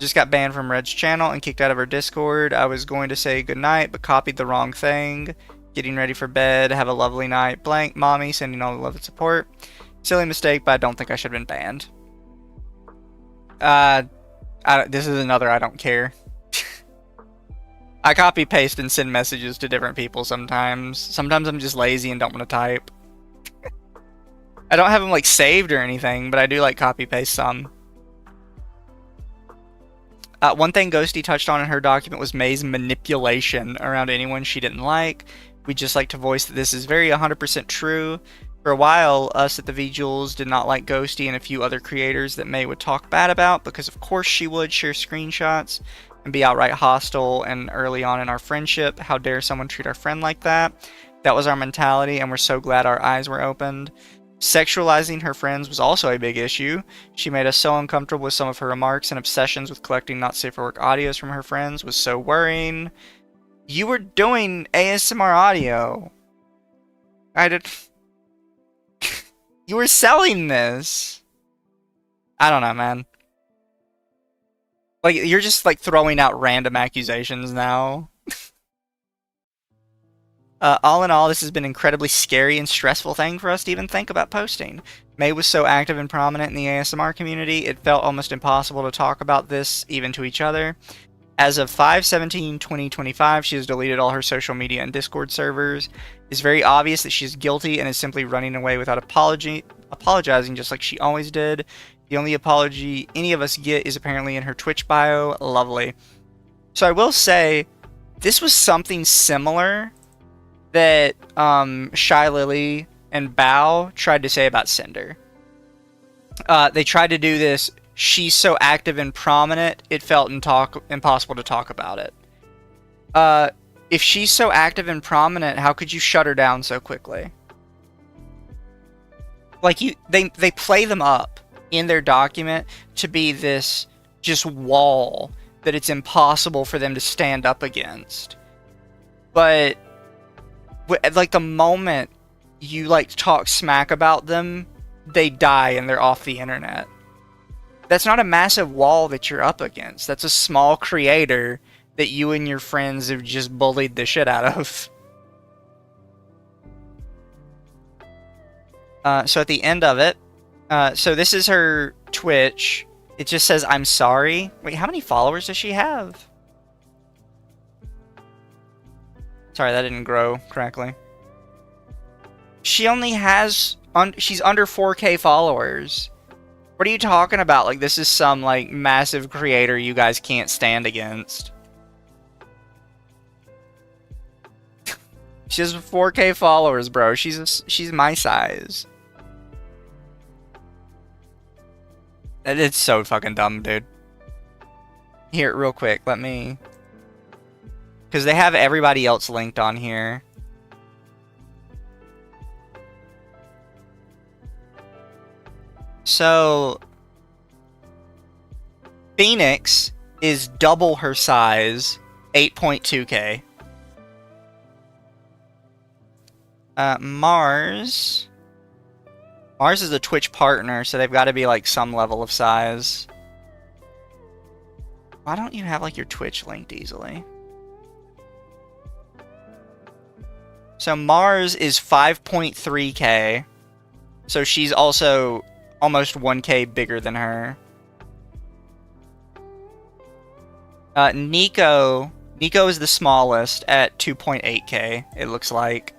Speaker 1: Just got banned from Red's channel and kicked out of her Discord. I was going to say goodnight, but copied the wrong thing. Getting ready for bed. Have a lovely night. Blank. Mommy. Sending all the love and support. Silly mistake, but I don't think I should have been banned. This is another I don't care. I copy, paste, and send messages to different people sometimes. Sometimes I'm just lazy and don't want to type. I don't have them, like, saved or anything, but I do, like, copy, paste some. One thing Ghosty touched on in her document was Mei's manipulation around anyone she didn't like. We'd just like to voice that this is very 100% true. For a while, us at the VJules did not like Ghosty and a few other creators that Mei would talk bad about, because of course she would share screenshots and be outright hostile, and early on in our friendship, how dare someone treat our friend like that? That was our mentality, and we're so glad our eyes were opened. Sexualizing her friends was also a big issue. She made us so uncomfortable with some of her remarks, and obsessions with collecting not safe for work audios from her friends was so worrying. You were doing ASMR audio. I did... You were selling this. I don't know, man. Like, you're just, like, throwing out random accusations now. All in all, this has been an incredibly scary and stressful thing for us to even think about posting. Mei was so active and prominent in the ASMR community, it felt almost impossible to talk about this even to each other. As of 5/17/2025, she has deleted all her social media and Discord servers. It's very obvious that she's guilty and is simply running away without apologizing just like she always did. The only apology any of us get is apparently in her Twitch bio. Lovely. So I will say, this was something similar that Shy Lily and Bao tried to say about Cinder. They tried to do this, she's so active and prominent, it felt impossible to talk about it. If she's so active and prominent, how could you shut her down so quickly? Like, they play them up in their document to be this just wall that it's impossible for them to stand up against. But like the moment you like talk smack about them, they die and they're off the internet. That's not a massive wall that you're up against. That's a small creator that you and your friends have just bullied the shit out of. So at the end of it, so this is her Twitch. It just says, I'm sorry. Wait, how many followers does she have? Sorry, that didn't grow correctly. She only has... she's under 4K followers. What are you talking about? Like, this is some, like, massive creator you guys can't stand against. She has 4K followers, bro. She's my size. It's so fucking dumb, dude. Here, real quick, let me... Because they have everybody else linked on here. So... Phoenix is double her size, 8.2K. Mars is a Twitch partner, so they've got to be like some level of size. Why don't you have like your Twitch linked easily? So Mars is 5.3K. So she's also almost 1K bigger than her. Nico is the smallest at 2.8K, it looks like.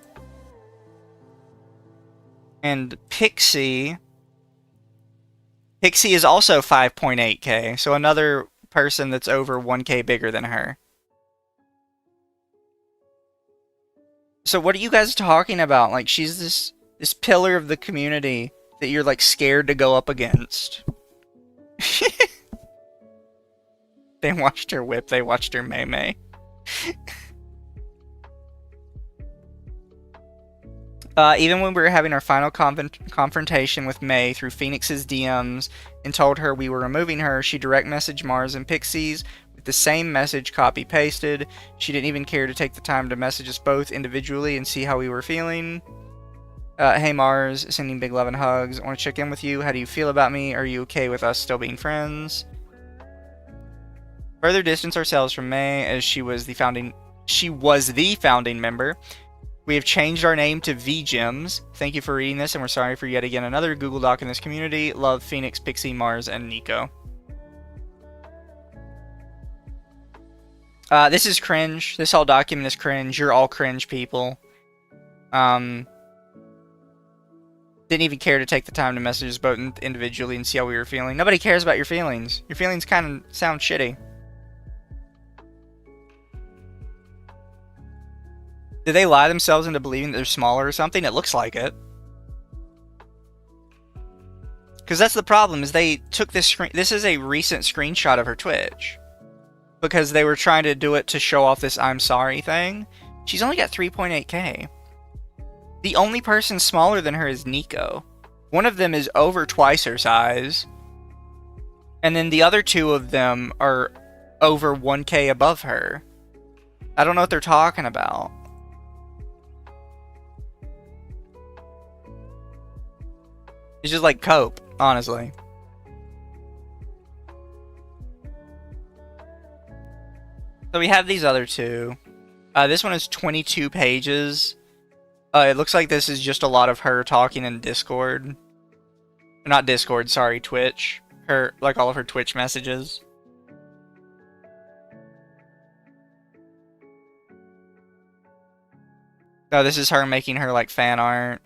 Speaker 1: And Pixie is also 5.8K, so another person that's over 1K bigger than her. So what are you guys talking about? Like, she's this pillar of the community that you're like scared to go up against. They watched her whip, they watched her mei-mei. Even when we were having our final confrontation with May through Phoenix's DMs and told her we were removing her, she direct messaged Mars and Pixies with the same message copy-pasted. She didn't even care to take the time to message us both individually and see how we were feeling. Hey Mars, sending big love and hugs. I want to check in with you. How do you feel about me? Are you okay with us still being friends? Further distance ourselves from May as she was the founding member. We have changed our name to VGems. Thank you for reading this, and we're sorry for yet again another Google Doc in this community. Love, Phoenix, Pixie, Mars, and Nico. This is cringe. This whole document is cringe. You're all cringe people. Didn't even care to take the time to message us both individually and see how we were feeling. Nobody cares about your feelings. Your feelings kind of sound shitty. Did they lie themselves into believing that they're smaller or something? It looks like it. Because that's the problem, is they took this screen... This is a recent screenshot of her Twitch. Because they were trying to do it to show off this I'm sorry thing. She's only got 3.8K. The only person smaller than her is Nico. One of them is over twice her size. And then the other two of them are over 1K above her. I don't know what they're talking about. It's just like cope, honestly. So we have these other two. This one is 22 pages. It looks like this is just a lot of her talking in Discord. Not Discord, sorry, Twitch. Like all of her Twitch messages. Oh, this is her making her like fan art.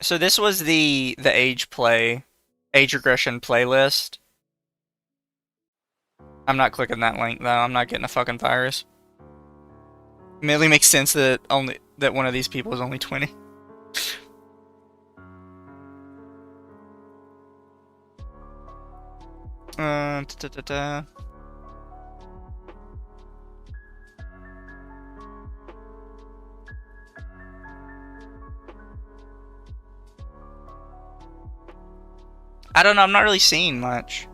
Speaker 1: So this was the age regression playlist. I'm not clicking that link though. I'm not getting a fucking virus. It merely makes sense that one of these people is only 20. I don't know, I'm not really seeing much.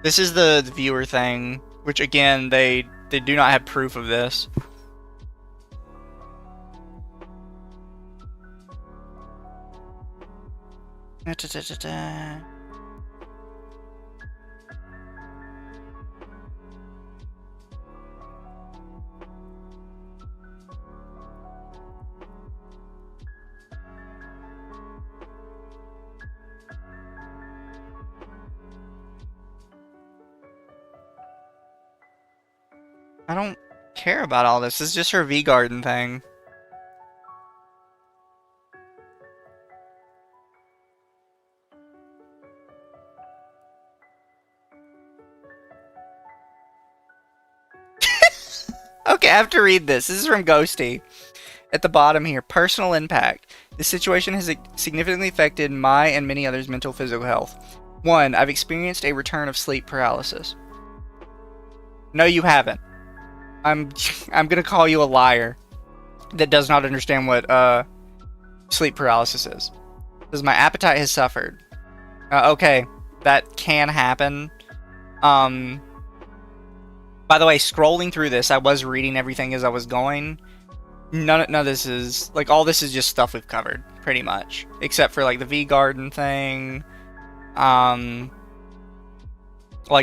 Speaker 1: This is the viewer thing, which again, they do not have proof of this. I don't care about all this. This is just her V-Garden thing. Okay, I have to read this. This is from Ghosty. At the bottom here, personal impact. This situation has significantly affected my and many others' mental physical health. 1. I've experienced a return of sleep paralysis. No, you haven't. I'm gonna call you a liar that does not understand what sleep paralysis is. Because my appetite has suffered. Okay, that can happen. By the way, scrolling through this, I was reading everything as I was going. None of this is, like, all this is just stuff we've covered, pretty much. Except for, like, the V-Garden thing. Like,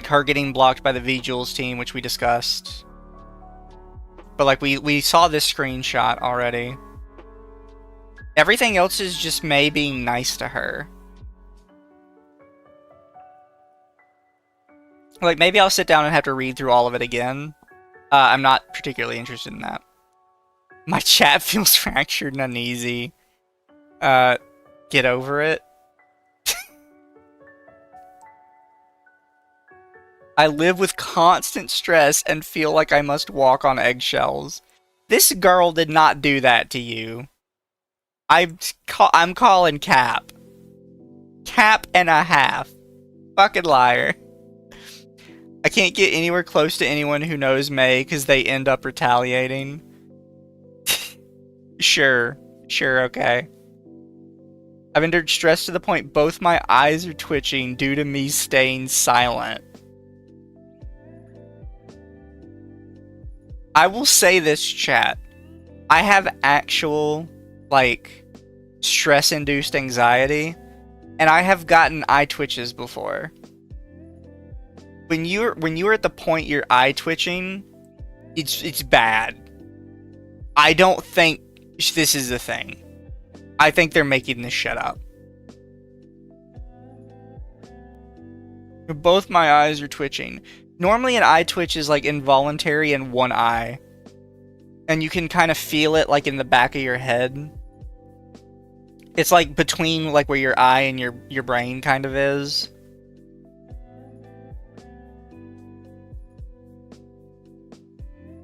Speaker 1: her getting blocked by the V-Jules team, which we discussed. But, like, we saw this screenshot already. Everything else is just May being nice to her. Like, maybe I'll sit down and have to read through all of it again. I'm not particularly interested in that. My chat feels fractured and uneasy. Get over it. I live with constant stress and feel like I must walk on eggshells. This girl did not do that to you. I'm calling cap. Cap and a half. Fucking liar. I can't get anywhere close to anyone who knows May because they end up retaliating. Sure, okay. I've endured stress to the point both my eyes are twitching due to me staying silent. I will say this, chat. I have actual, like, stress-induced anxiety, and I have gotten eye twitches before. When you're at the point you're eye twitching, it's bad. I don't think this is a thing. I think they're making this shit up. Both my eyes are twitching. Normally an eye twitch is like involuntary in one eye. And you can kind of feel it like in the back of your head. It's like between like where your eye and your brain kind of is.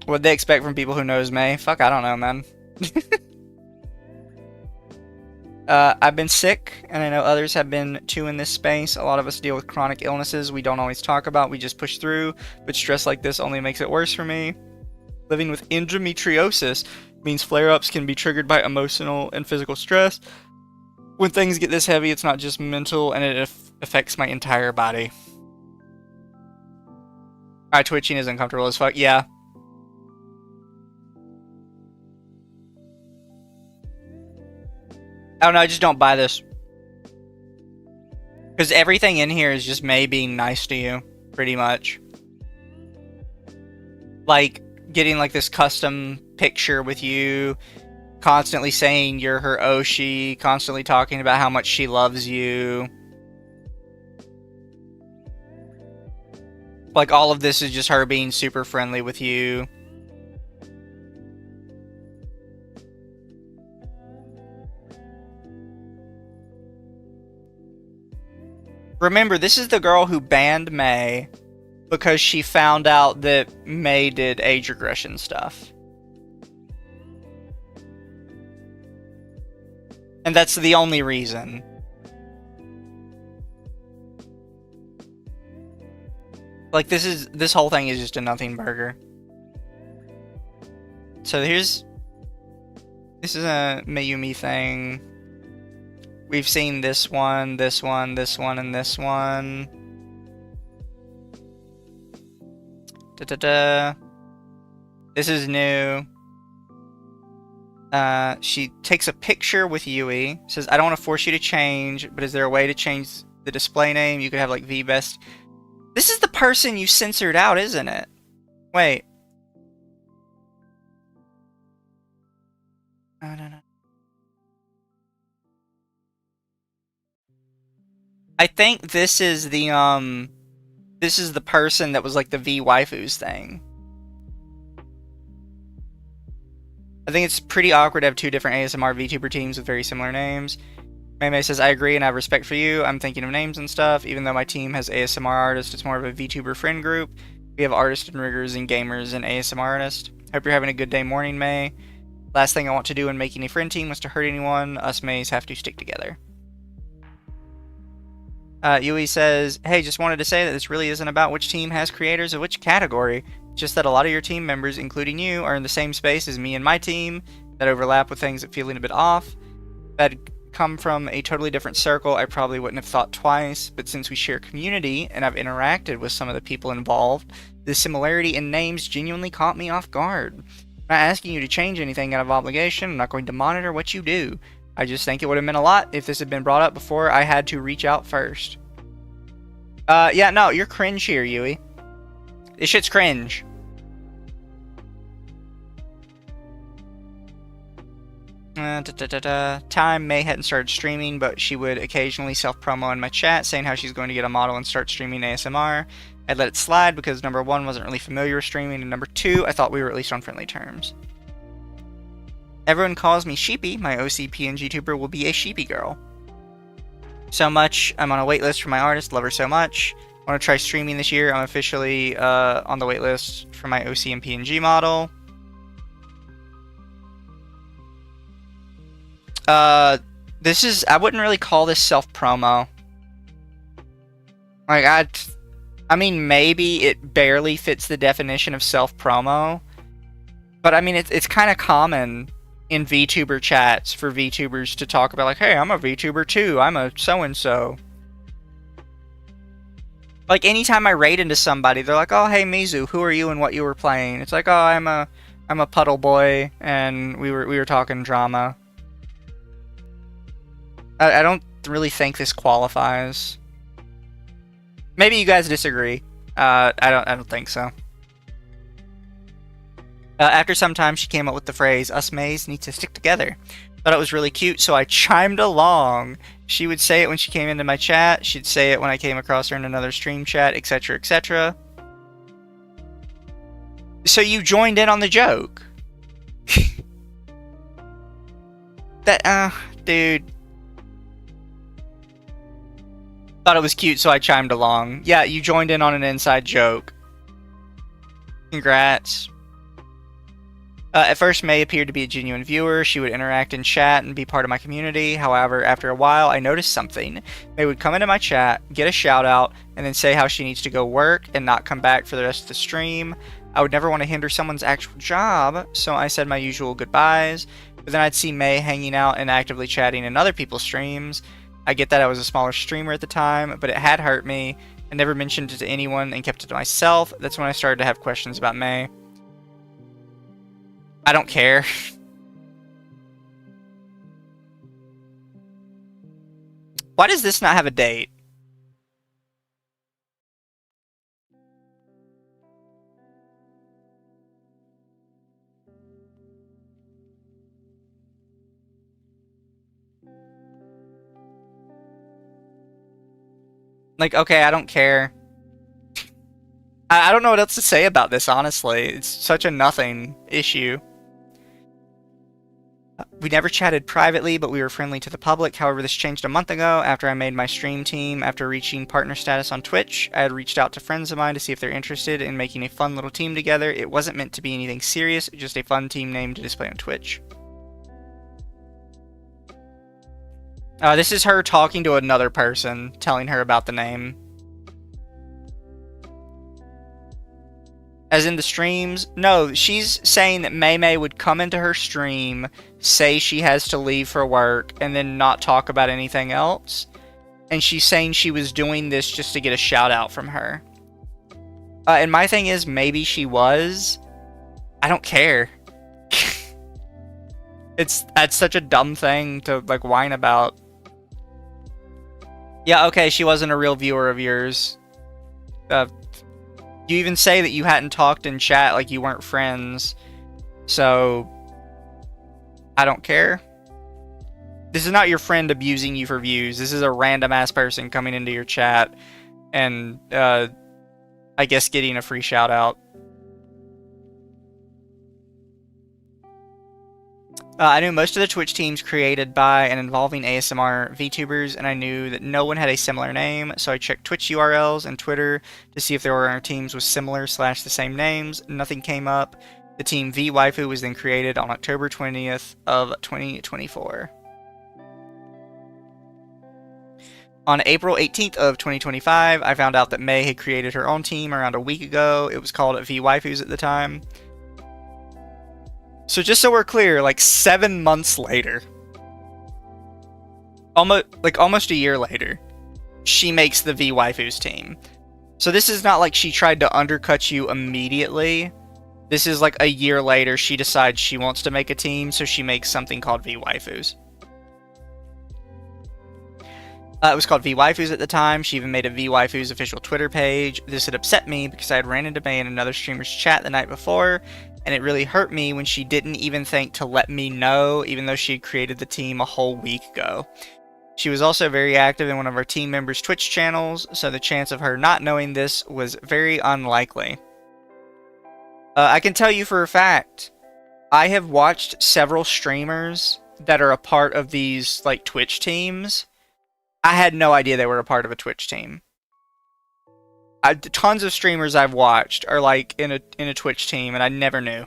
Speaker 1: What'd they expect from people who knows May? Fuck, I don't know, man. I've been sick, and I know others have been too in this space. A lot of us deal with chronic illnesses we don't always talk about, we just push through, but stress like this only makes it worse for me. Living with endometriosis means flare-ups can be triggered by emotional and physical stress. When things get this heavy, it's not just mental, and it affects my entire body. Eye twitching is uncomfortable as fuck. Yeah. I don't know, I just don't buy this. Because everything in here is just May being nice to you, pretty much. Like, getting like this custom picture with you, constantly saying you're her Oshi, constantly talking about how much she loves you. Like, all of this is just her being super friendly with you. Remember, this is the girl who banned May because she found out that May did age regression stuff. And that's the only reason. Like, this whole thing is just a nothing burger. So this is a Mayumi thing. We've seen this one, this one, this one, and this one. This is new. She takes a picture with Yui. Says, I don't want to force you to change, but is there a way to change the display name? You could have like VBest. This is the person you censored out, isn't it? Wait. I don't know. I think this is the person that was like the V waifus thing. I think it's pretty awkward to have two different ASMR VTuber teams with very similar names. Mei says, I agree and I have respect for you. I'm thinking of names and stuff. Even though my team has ASMR artists, it's more of a VTuber friend group. We have artists and riggers and gamers and ASMR artists. Hope you're having a good day morning, Mei. Last thing I want to do when making a friend team was to hurt anyone. Us Meis have to stick together. Yui says, hey, just wanted to say that this really isn't about which team has creators of which category. Just that a lot of your team members, including you, are in the same space as me and my team that overlap with things that feeling a bit off. If I'd come from a totally different circle, I probably wouldn't have thought twice, but since we share community and I've interacted with some of the people involved, the similarity in names genuinely caught me off guard. I'm not asking you to change anything out of obligation. I'm not going to monitor what you do. I just think it would have meant a lot if this had been brought up before I had to reach out first. Yeah, no, you're cringe here, Yui. This shit's cringe. Time, Mei hadn't started streaming, but she would occasionally self-promo in my chat, saying how she's going to get a model and start streaming ASMR. I'd let it slide because number one, wasn't really familiar with streaming, and number two, I thought we were at least on friendly terms. Everyone calls me Sheepy. My OC PNG tuber will be a Sheepy girl. So much. I'm on a waitlist for my artist. Love her so much. I want to try streaming this year. I'm officially on the waitlist for my OC and PNG model. This is, I wouldn't really call this self-promo. Like, I mean, maybe it barely fits the definition of self-promo. But, I mean, it's kind of common in VTuber chats for VTubers to talk about, like, hey, I'm a VTuber too. I'm a so-and-so. Like, anytime I raid into somebody, they're like, oh, hey, Mizu, who are you and what you were playing? It's like, oh, I'm a puddle boy, and we were talking drama. I don't really think this qualifies. Maybe you guys disagree. I don't think so. After some time, she came up with the phrase, us Meis need to stick together. Thought it was really cute, so I chimed along. She would say it when she came into my chat. She'd say it when I came across her in another stream chat, etc., etc. So you joined in on the joke. Dude. Thought it was cute, so I chimed along. Yeah, you joined in on an inside joke. Congrats. At first, Mei appeared to be a genuine viewer. She would interact in chat and be part of my community. However, after a while, I noticed something. Mei would come into my chat, get a shout out, and then say how she needs to go work and not come back for the rest of the stream. I would never want to hinder someone's actual job, so I said my usual goodbyes. But then I'd see Mei hanging out and actively chatting in other people's streams. I get that I was a smaller streamer at the time, but it had hurt me. I never mentioned it to anyone and kept it to myself. That's when I started to have questions about Mei. I don't care. Why does this not have a date? Like, okay, I don't care. I don't know what else to say about this, honestly. It's such a nothing issue. We never chatted privately, but we were friendly to the public. However, this changed a month ago after I made my stream team. After reaching partner status on Twitch, I had reached out to friends of mine to see if they're interested in making a fun little team together. It wasn't meant to be anything serious, just a fun team name to display on Twitch. This is her talking to another person, telling her about the name. As in the streams? No, she's saying that May would come into her stream, say she has to leave for work, and then not talk about anything else. And she's saying she was doing this just to get a shout out from her. And my thing is, maybe she was. I don't care. That's such a dumb thing to, like, whine about. Yeah, okay, she wasn't a real viewer of yours. You even say that you hadn't talked in chat, like you weren't friends. So, I don't care. This is not your friend abusing you for views. This is a random ass person coming into your chat and, I guess getting a free shout out. I knew most of the Twitch teams created by and involving ASMR VTubers, and I knew that no one had a similar name, so I checked Twitch URLs and Twitter to see if there were teams with similar / the same names. Nothing came up. The team VWaifu was then created on October 20th of 2024. On April 18th of 2025, I found out that May had created her own team around a week ago. It was called VWaifus at the time. So just so we're clear, like 7 months later, almost a year later, she makes the VWaifus team. So this is not like she tried to undercut you immediately. This is like a year later, she decides she wants to make a team, so she makes something called VWaifus. It was called VWaifus at the time. She even made a VWaifus official Twitter page. This had upset me because I had ran into May in another streamer's chat the night before, and it really hurt me when she didn't even think to let me know, even though she had created the team a whole week ago. She was also very active in one of our team members' Twitch channels, so the chance of her not knowing this was very unlikely. I can tell you for a fact, I have watched several streamers that are a part of these, like, Twitch teams. I had no idea they were a part of a Twitch team. Tons of streamers I've watched are like in a Twitch team, and I never knew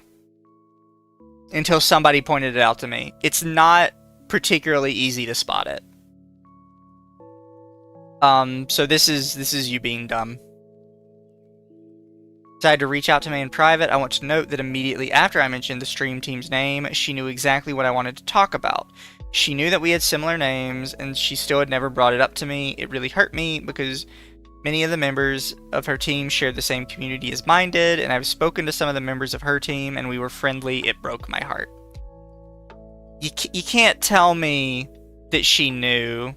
Speaker 1: until somebody pointed it out to me. It's not particularly easy to spot it. So this is you being dumb. Decided to reach out to me in private. I want to note that immediately after I mentioned the stream team's name, she knew exactly what I wanted to talk about. She knew that we had similar names, and she still had never brought it up to me. It really hurt me because many of the members of her team shared the same community as mine did, and I've spoken to some of the members of her team, and we were friendly. It broke my heart. You can't tell me that she knew.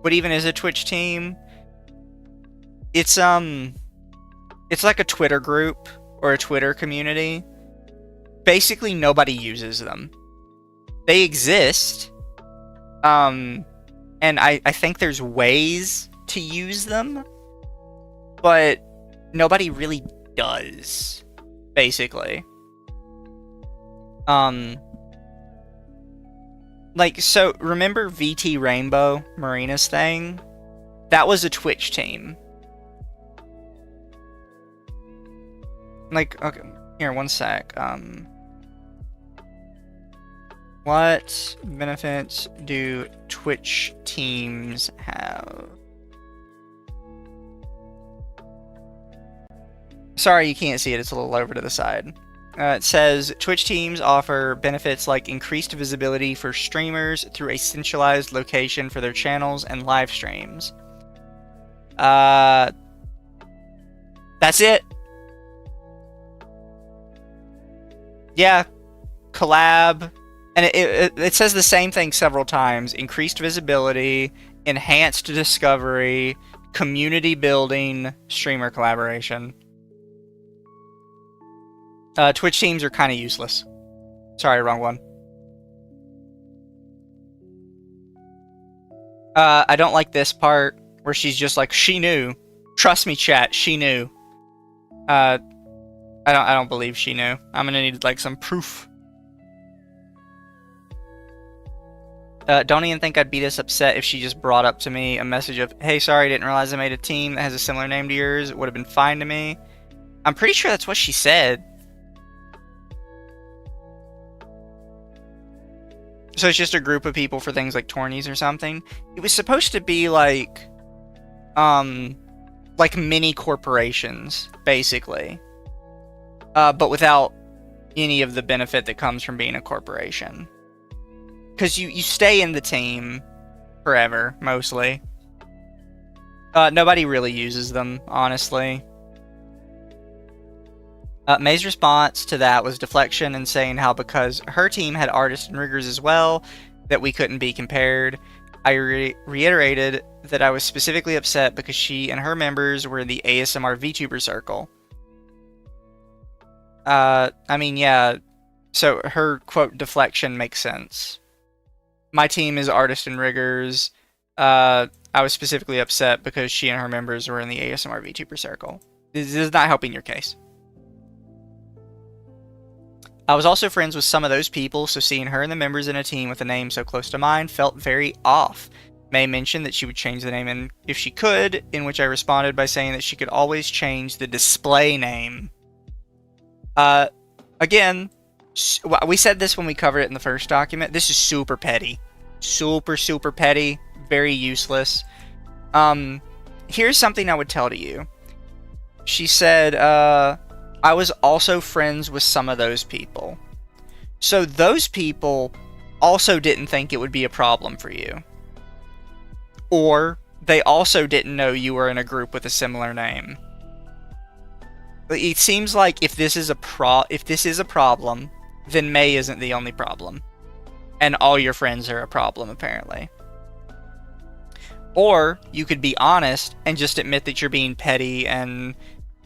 Speaker 1: What even is a Twitch team? It's like a Twitter group or a Twitter community. Basically, nobody uses them. They exist, and I think there's ways to use them, but nobody really does, basically. Like, so, remember VT Rainbow, Marina's thing? That was a Twitch team. Like, okay, here, one sec, what benefits do Twitch teams have? Sorry, you can't see it. It's a little over to the side. It says, Twitch teams offer benefits like increased visibility for streamers through a centralized location for their channels and live streams. That's it. Yeah. Collab. And it says the same thing several times. Increased visibility, enhanced discovery, community building, streamer collaboration. Twitch teams are kind of useless. Sorry, wrong one. I don't like this part where she's just like, she knew. Trust me, chat, she knew. I don't believe she knew. I'm gonna need like some proof. Don't even think I'd be this upset if she just brought up to me a message of, hey, sorry, didn't realize I made a team that has a similar name to yours. It would have been fine to me. I'm pretty sure that's what she said. So it's just a group of people for things like tourneys or something. It was supposed to be like like mini corporations, basically. But without any of the benefit that comes from being a corporation. Because you stay in the team forever, mostly. Nobody really uses them, honestly. May's response to that was deflection and saying how because her team had artists and riggers as well, that we couldn't be compared. I reiterated that I was specifically upset because she and her members were in the ASMR VTuber circle. I mean, yeah, so her, quote, deflection makes sense. My team is artists and riggers. I was specifically upset because she and her members were in the ASMR VTuber circle. This is not helping your case. I was also friends with some of those people, so seeing her and the members in a team with a name so close to mine felt very off. May mentioned that she would change the name if she could, in which I responded by saying that she could always change the display name. Again, we said this when we covered it in the first document. This is super petty. Super, super petty. Very useless. Here's something I would tell to you. She said, I was also friends with some of those people. So those people also didn't think it would be a problem for you. Or they also didn't know you were in a group with a similar name. It seems like if this is a problem, then May isn't the only problem. And all your friends are a problem, apparently. Or you could be honest and just admit that you're being petty and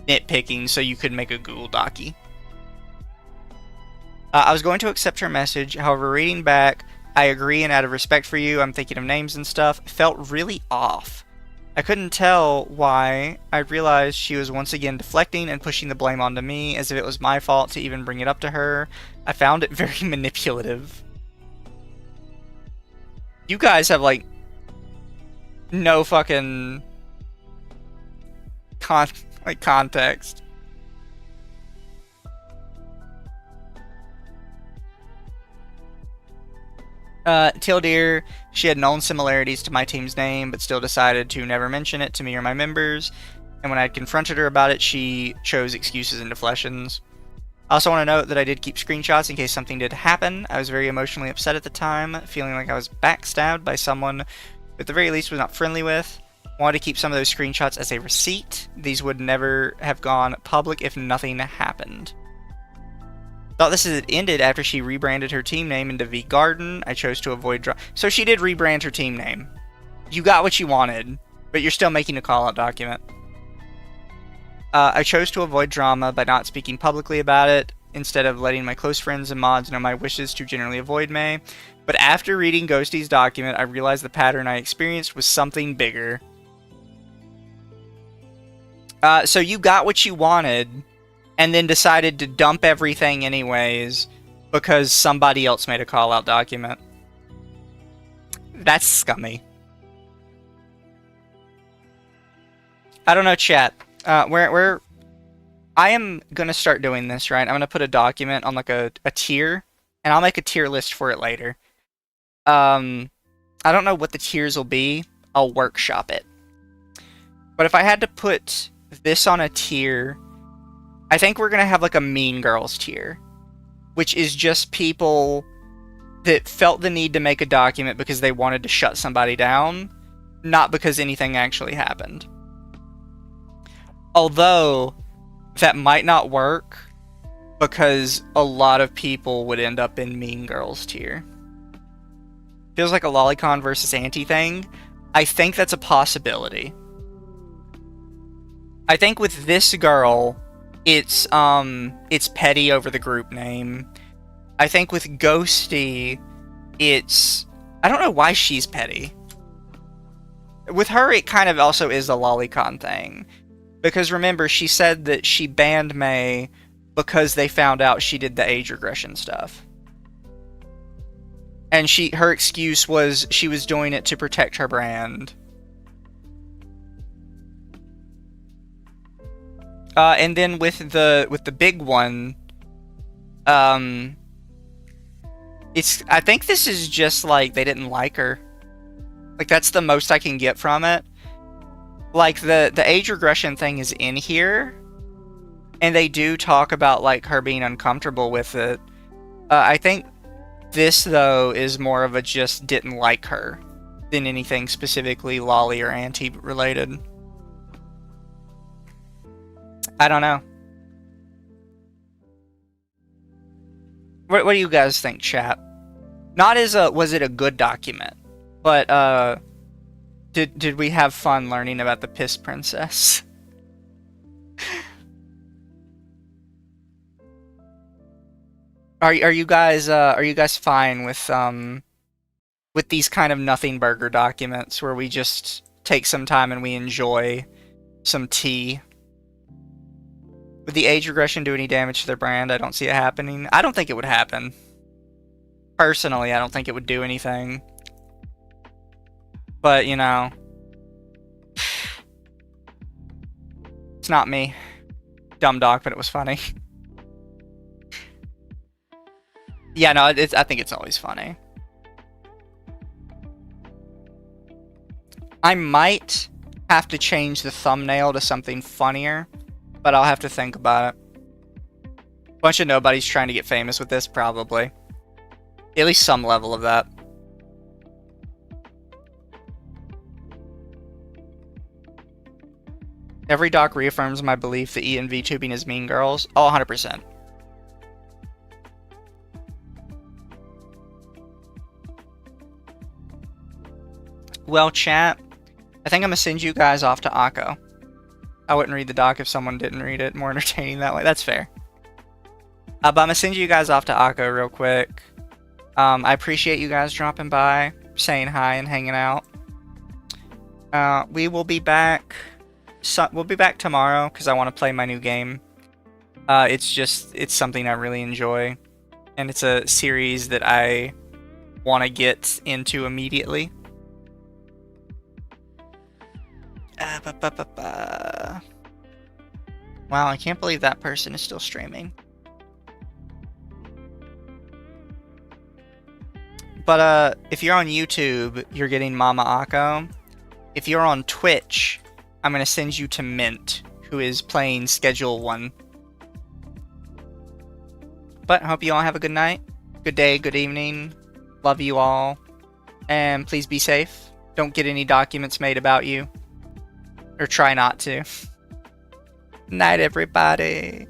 Speaker 1: nitpicking so you could make a Google Docky. I was going to accept her message, however, reading back, I agree, and out of respect for you, I'm thinking of names and stuff, felt really off. I couldn't tell why. I realized she was once again deflecting and pushing the blame onto me as if it was my fault to even bring it up to her. I found it very manipulative. You guys have, like, no fucking context. Tildeer, she had known similarities to my team's name, but still decided to never mention it to me or my members. And when I confronted her about it, she chose excuses and deflections. I also want to note that I did keep screenshots in case something did happen. I was very emotionally upset at the time, feeling like I was backstabbed by someone who at the very least was not friendly with. Wanted to keep some of those screenshots as a receipt. These would never have gone public if nothing happened. Thought this had ended after she rebranded her team name into V Garden. I chose to avoid drama. So she did rebrand her team name. You got what you wanted, but you're still making a call-out document. I chose to avoid drama by not speaking publicly about it, instead of letting my close friends and mods know my wishes to generally avoid May. But after reading Ghosty's document, I realized the pattern I experienced was something bigger. So you got what you wanted, and then decided to dump everything anyways, because somebody else made a call-out document. That's scummy. I don't know, chat. I am gonna start doing this, right? I'm gonna put a document on like a tier, and I'll make a tier list for it later. I don't know what the tiers will be. I'll workshop it. But if I had to put this on a tier, I think we're gonna have like a Mean Girls tier, which is just people that felt the need to make a document because they wanted to shut somebody down, not because anything actually happened. Although, that might not work, because a lot of people would end up in Mean Girls tier. Feels like a lolicon versus anti thing. I think that's a possibility. I think with this girl, it's petty over the group name. I think with Ghosty, I don't know why she's petty. With her, it kind of also is a lolicon thing. Because remember, she said that she banned May because they found out she did the age regression stuff. And her excuse was she was doing it to protect her brand. And then with the big one, I think this is just like they didn't like her. Like that's the most I can get from it. like the age regression thing is in here, and they do talk about like her being uncomfortable with it. I think this though is more of a just didn't like her than anything specifically lolly or auntie related. I don't know. What do you guys think, chat? Not as a was it a good document, but did we have fun learning about the Piss Princess? Are you guys fine with these kind of nothing burger documents where we just take some time and we enjoy some tea? Would the age regression do any damage to their brand? I don't see it happening. I don't think it would happen. Personally, I don't think it would do anything. But, you know, it's not me. Dumb doc, but it was funny. Yeah, no, I think it's always funny. I might have to change the thumbnail to something funnier, but I'll have to think about it. Bunch of nobodies trying to get famous with this, probably. At least some level of that. Every doc reaffirms my belief that Ian VTubing is Mean Girls. Oh, 100%. Well, chat, I think I'm gonna send you guys off to Akko. I wouldn't read the doc if someone didn't read it. More entertaining that way. That's fair. But I'm gonna send you guys off to Akko real quick. I appreciate you guys dropping by, saying hi, and hanging out. We will be back. We'll be back tomorrow because I want to play my new game. It's something I really enjoy, and it's a series that I want to get into immediately. Wow, I can't believe that person is still streaming. But if you're on YouTube, you're getting Mama Akko. If you're on Twitch, I'm gonna send you to Mint, who is playing Schedule 1. But I hope you all have a good night, good day, good evening. Love you all. And please be safe. Don't get any documents made about you. Or try not to. Night, everybody.